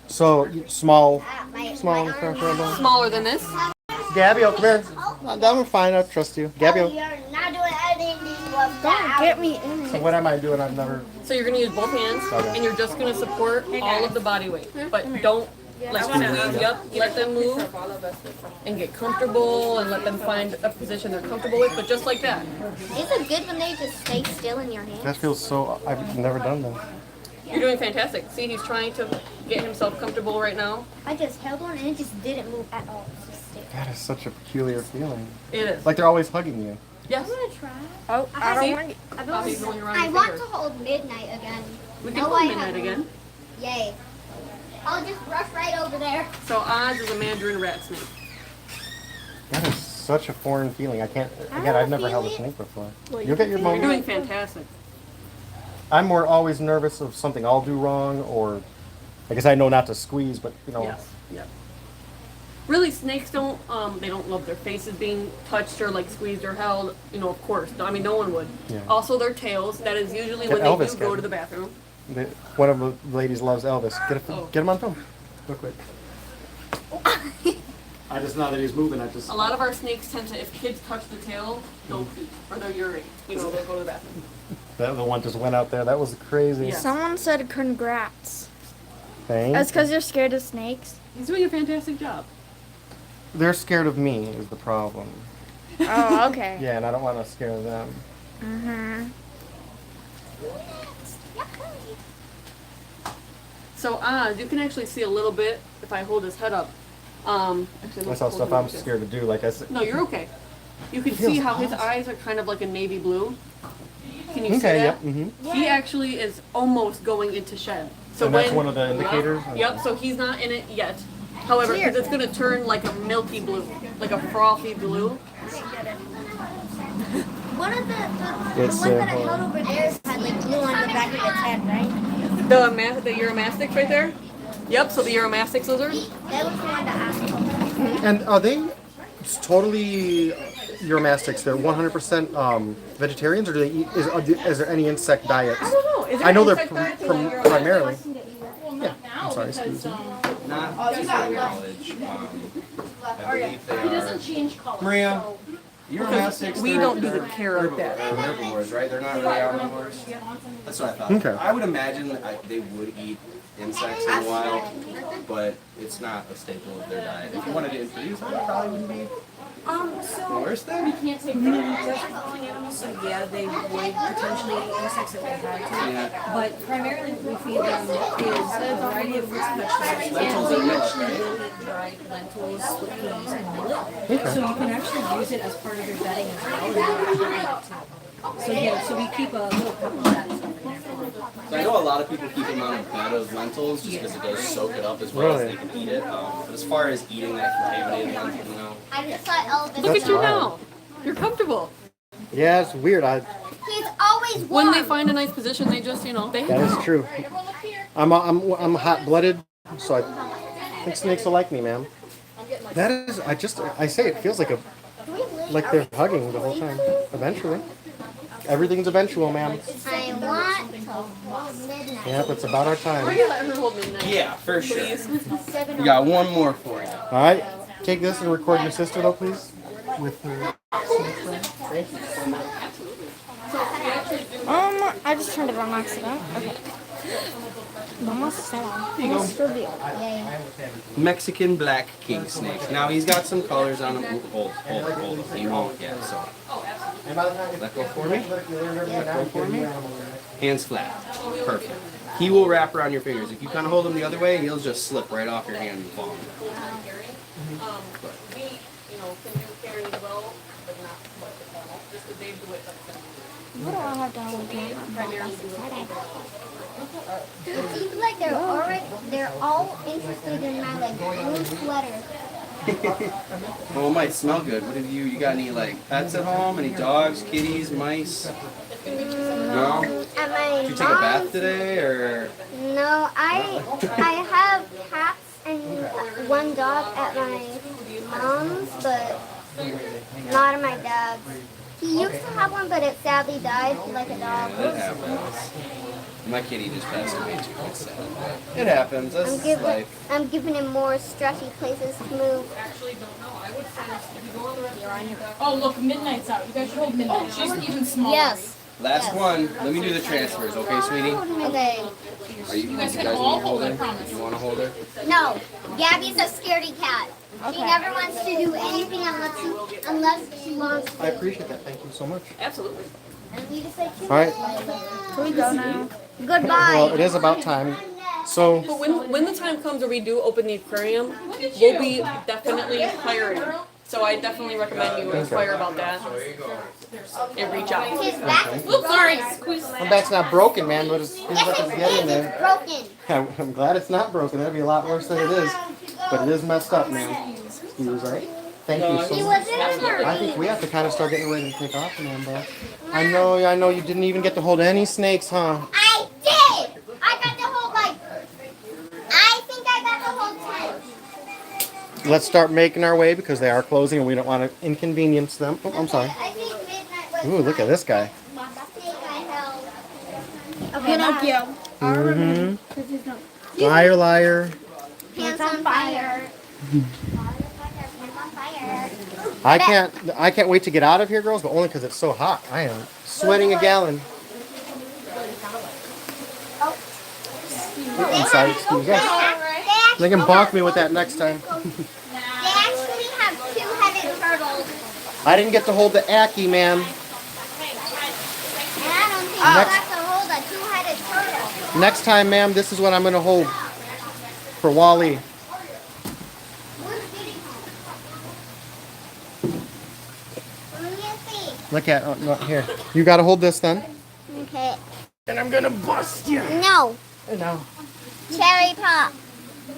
So small, preferable. Smaller than this. Gabby, come here. I'm fine. I trust you, Gabby. You're not doing anything to get me in. So what am I doing? I've never. So you're going to use both hands, Okay. and you're just going to support all of the body weight. But don't let let them move and get comfortable and let them find a position they're comfortable with, but just like that. Is it good when they just stay still in your hand? That feels so. I've never done that. You're doing fantastic. See, he's trying to get himself comfortable right now. I just held one and it just didn't move at all. It's just stayed. That is such a peculiar feeling. It is. Like they're always hugging you. Yes. Oh, I See? don't want. Bobby's going around I your want finger. to hold midnight again. We can No, hold I midnight haven't. again. Yay! I'll just rush right over there. So Oz is a mandarin rat snake. That is such a foreign feeling. I can't. Again, I've never held a snake before. You'll get your You're doing moment. fantastic. I'm more always nervous of something I'll do wrong, or I guess I know not to squeeze, but you know. Yes. Yep. Really, snakes don't. They don't love their faces being touched or like squeezed or held. You know, of course. I mean, no one would. Yeah. Also, their tails. That is usually Yeah, when Elvis they do go can. to the bathroom. One of the ladies loves Elvis. Oh. Get him on film, real quick. I just know that he's moving. I just. A lot of our snakes tend to, if kids touch the tail, they'll pee or they'll urinate. You know, they'll go to the bathroom. That the one just went out there. That was crazy. Yeah. Someone said congrats. Thanks. That's because you're scared of snakes. He's doing a fantastic job. They're scared of me is the problem. Oh, okay. Yeah, and I don't want to scare them. So Oz, you can actually see a little bit if I hold his head up. Actually, That's let's all hold stuff him I'm like this. scared to do. Like I said. No, you're okay. You can Feels see how his awesome. eyes are kind of like a navy blue. Can you see Okay. that? Yep. Mm-hmm. He actually is almost going into shed. So And that's one of the indicators? Yep. So he's not in it yet. However, because it's going to turn like a milky blue, like a frothy blue. One of the It's, one that I hold held on. over there had like glue on the back of its head, right? The Uromastyx right there. Yep. So the Uromastyx lizard. That was the one that asked. And are they totally Uromastyx? They're 100% vegetarians, or do they eat? Is there any insect diets? I don't know. Is there I know an they're insect diet in the Uromastyx? primarily. Yeah. I'm sorry, excuse me. Not to my knowledge. I believe they are. change color. Maria, Uromastyx. We don't do the care of that. They're herbivores, right? They're not really omnivores. That's what I thought. Okay. I would imagine they would eat insects in the wild, but it's not a staple of their diet. If you wanted to introduce them, it probably wouldn't be the worst thing. Can't say Just following animals, so yeah, they would potentially eat insects if they had to. Yeah. But primarily what we feed them is a variety of fruits and vegetables. Lentils They are rich, usually right? will eat dried lentils, split peas, and millet. So you can actually use it as part of your bedding as well. And not actually eat it too. So yeah, so we keep a little cup of that stuff in there for them. So I know a lot of people keep them on a bed of lentils just because it does soak it up as well as Really? they can eat it. But as far as eating that contaminated lentil, no. I just saw Elvis. Look at you wild. now. You're comfortable. Yeah, it's weird. He's always warm. When they find a nice position, they just, they That is true. I'm hot-blooded, so I think snakes will like me, man. That is, I say it feels like they're hugging the whole time. Eventually, everything's eventual, man. I want to hold midnight. Yep, it's about our We're time. gonna let her hold midnight. Yeah, for sure. Please. We got one more for you. All right, take this and record your sister though, please? With her. Thank you so much. I just turned it on accident. Okay. Vamos a hacer algo. Mexican black king snake. Now he's got some colors on him. Hold. He won't yet, so. Let go for me. Let go for me. Hands flat. Perfect. He will wrap around your fingers. If you kind of hold him the other way, he'll just slip right off your hand and fall. What do I have to hold It seems like they're all interested in my like blue sweater. Well, it might smell good. What have you got any like pets at home? Any dogs, kitties, mice? No? At my Did you take a bath today or? No, I have cats and one dog at my mom's, but not at my dad's. He used to have one, but it sadly died like a dog. It happens. My kitty just passed away too. It's sad. It happens. That's life. I'm giving him more stretchy places to move. Oh, look, Midnight's out. You guys should hold Midnight. She's even smaller. Yes. Last one. Let me do the transfers, okay, sweetie? Okay. Are you guys can all hold her, her? promise. You want to hold her? No, Gabby's a scaredy cat. She never wants to do anything unless she wants to. I appreciate that. Thank you so much. Absolutely. And you just say All right. Can we go now? goodbye. Well, it is about time. So, But when the time comes where we do open the aquarium, we'll be definitely hiring. So I definitely recommend you inquire about that and reach out. His back. Oops, sorry. my back's not broken, man. But it's what it's getting there. Broken. I'm glad it's not broken. That'd be a lot worse than it is. But it is messed up, man. He was right. Thank you so He much. was in a hurry. I think we have to kind of start getting ready to take off, man. But I know you didn't even get to hold any snakes, huh? I did. I got to hold like. I think I got to hold 10. Let's start making our way because they are closing and we don't want to inconvenience them. Oh, I'm sorry. I think midnight was. Ooh, look at this guy. Okay, Mm-hmm. Liar. Hands on fire. I can't wait to get out of here, girls, but only because it's so hot. I am sweating a gallon. I'm sorry, excuse me. They can bonk me with that next time. They actually have two-headed turtles. I didn't get to hold the Aki, man. And I don't think I got to hold a two-headed turtle. Next time, ma'am, this is what I'm going to hold for Wally. Let me see. Look at no, here. You got to hold this then. Okay. And I'm going to bust you. No. No. Cherry pop.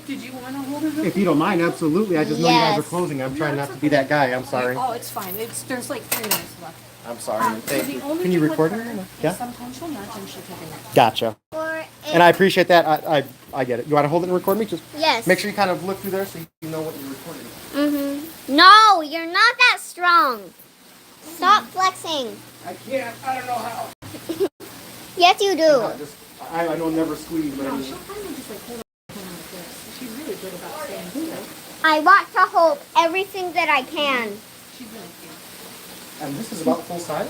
Did you want to hold it? If you don't mind, absolutely. I just know you guys are Yes. closing. I'm trying not to be that guy. I'm sorry. Oh, it's fine. There's like 3 minutes left. I'm sorry. Thank The you. only Can you thing record with it? her Yeah. is sometimes she'll nudge and she'll take a nap. Gotcha. Or And I appreciate that. I get it. You want to hold it and record me? Just yes. make sure you kind of look through there so you know what you're recording. Mm-hmm. No, you're not that strong. Stop flexing. I can't. I don't know how. Yes, you do. I don't never squeeze, but I mean, She'll kind of just like hold her hand like this. She's really good about staying still. I want to hold everything that I can. She's really cute. and this is about full size.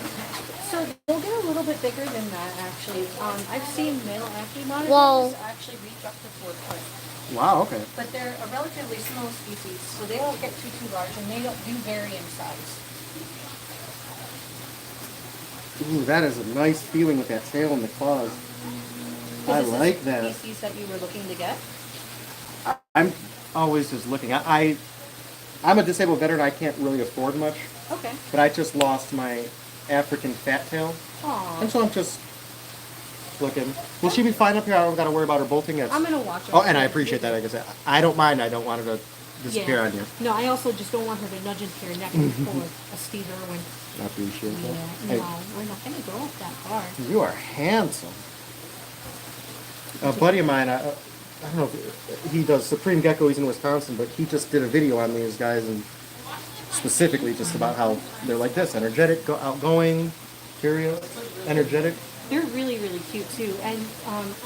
So they'll get a little bit bigger than that actually. I've seen male acne Whoa. monitors actually reach up to 4 foot. Wow. Okay. But they're a relatively small species, so they don't get too large and they do vary in size. Ooh, that is a nice feeling with that tail and the claws. I Is this like a that. species that you were looking to get? I'm always just looking. I'm a disabled veteran. I can't really afford much, Okay. but I just lost my African fat tail, Aww. and so I'm just looking. Will she be fine up here? I don't got to worry about her bolting. It's, I'm gonna watch her. oh, and I appreciate that. Like I said, I don't mind. I don't want her to disappear Yeah. on you. No, I also just don't want her to nudge into your neck and pull a Steve Irwin. I appreciate Yeah, that. no, we're not gonna go up that far. Hey, you are handsome. A buddy of mine, I don't know if he does Supreme Gecko. He's in Wisconsin, but he just did a video on these guys and specifically just about how they're like this: energetic, outgoing, curious, energetic. They're really, really cute too. And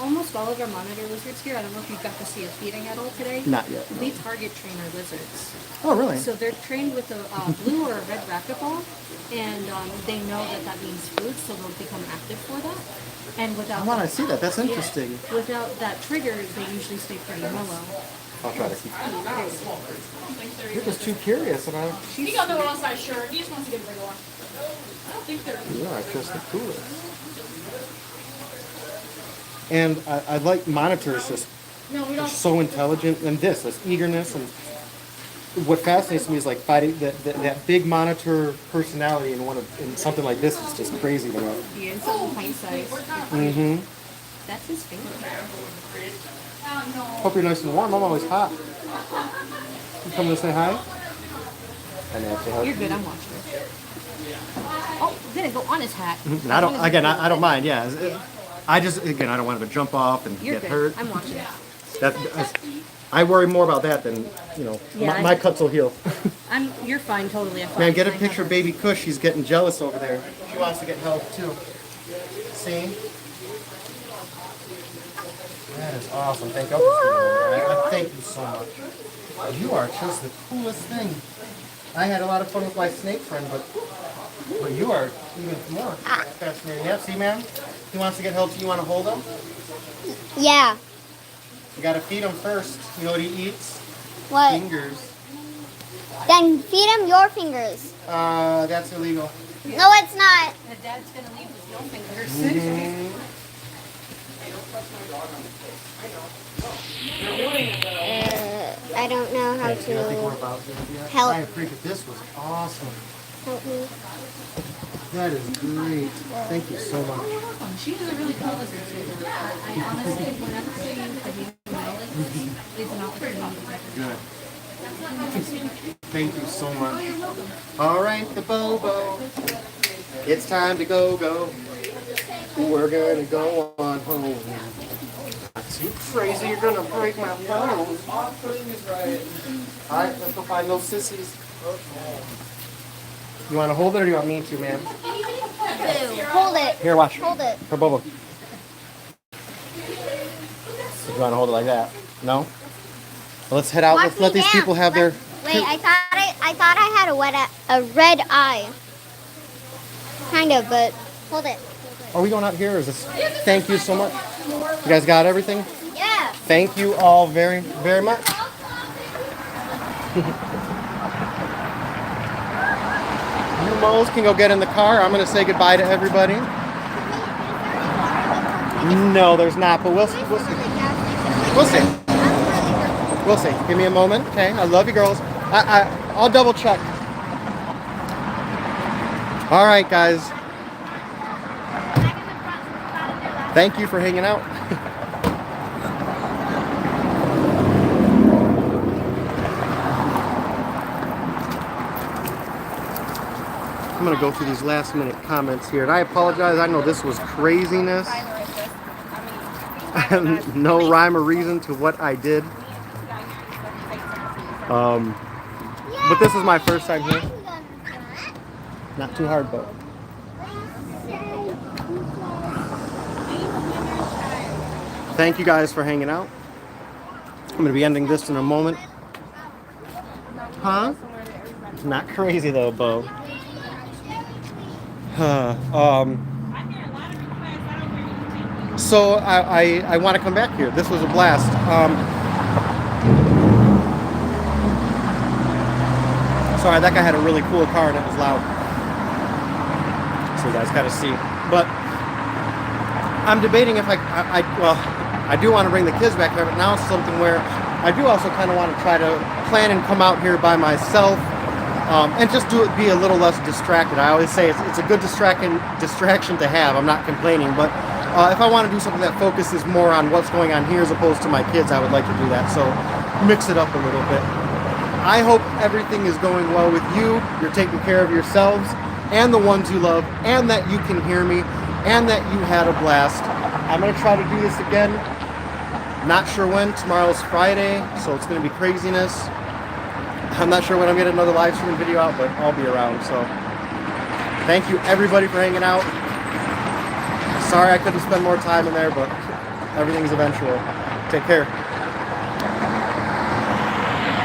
almost all of our monitor lizards here, I don't know if you got to see us feeding at all today. Not yet. We target train our lizards. Oh, really? So they're trained with a blue or a red racquetball, and they know that that means food, so they'll become active for that. And without I want to see that. That's interesting. without that trigger, they usually stay pretty mellow. I'll try to keep. You're just too curious, and He got the wrong size shirt. He just wants to get a bigger one. I don't think they're. you are just the coolest. And I like monitors. Just No, we they're don't. so intelligent, and this eagerness, and what fascinates me is like fighting that big monitor personality in something like this is just crazy to me. He is a pint size. Mm-hmm. That's his favorite. Hope you're nice and warm. I'm always hot. You coming to say hi? I know, say hi. You're good. I'm watching. Oh, didn't go on his hat. And I don't. Again, I don't mind. Yeah. I just I don't want him to jump off and You're get good. hurt. I'm watching. I worry more about that than Yeah, my cuts will heal. You're fine. Totally. I'm fine. Man, get a picture of baby Kush. She's getting jealous over there. She wants to get held too. See? That is awesome. Thank you. Thank you so much. You are just the coolest thing. I had a lot of fun with my snake friend, but you are even more fascinating. Yeah, see, ma'am? He wants to get held too. You want to hold him? Yeah. You got to feed him first. You know what he eats? What? Fingers. Then feed him your fingers. That's illegal. No, it's not. The dad's gonna leave with no fingers. I don't know how I think we're to about to. help. I appreciate this was awesome. help me. That is great. Thank you so much. She is a really cool lizard too. I honestly, whenever she is an opportunity. Good. Thank you so much. All right, the Bobo. It's time to go. We're gonna go on home. Not too crazy, you're gonna break my bones. Alright, let's go find those sissies. You wanna hold it or do you want me to, man? Hold it. Here, watch. Hold it. For Bobo. You wanna hold it like that? No? Well, let's head out. Let's let these people have their... Wait, I thought I had a red eye. Kind of, but hold it. Are we going out here or is this... Thank you so much. You guys got everything? Yeah. Thank you all very, very much. You moles can go get in the car. I'm going to say goodbye to everybody. No, there's not, but we'll see. We'll see. We'll see. We'll see. Give me a moment. Okay, I love you girls. I'll double check. All right, guys. Thank you for hanging out. I'm going to go through these last minute comments here. And I apologize. I know this was craziness. No rhyme or reason to what I did. But this is my first time here. Not too hard, though. Thank you guys for hanging out. I'm going to be ending this in a moment. Huh? Not crazy, though, Bo. So I want to come back here. This was a blast. Sorry, that guy had a really cool car and it was loud. So you guys got to see. But I'm debating if I do want to bring the kids back there, but now it's something where I do also kind of want to try to plan and come out here by myself. And just be a little less distracted. I always say it's a good distraction to have. I'm not complaining, but if I want to do something that focuses more on what's going on here as opposed to my kids, I would like to do that. So mix it up a little bit. I hope everything is going well with you. You're taking care of yourselves and the ones you love, and that you can hear me, and that you had a blast. I'm going to try to do this again. Not sure when. Tomorrow's Friday, so it's going to be craziness. I'm not sure when I'm getting another live stream video out, but I'll be around. So thank you everybody for hanging out. Sorry I couldn't spend more time in there, but everything's eventual. Take care.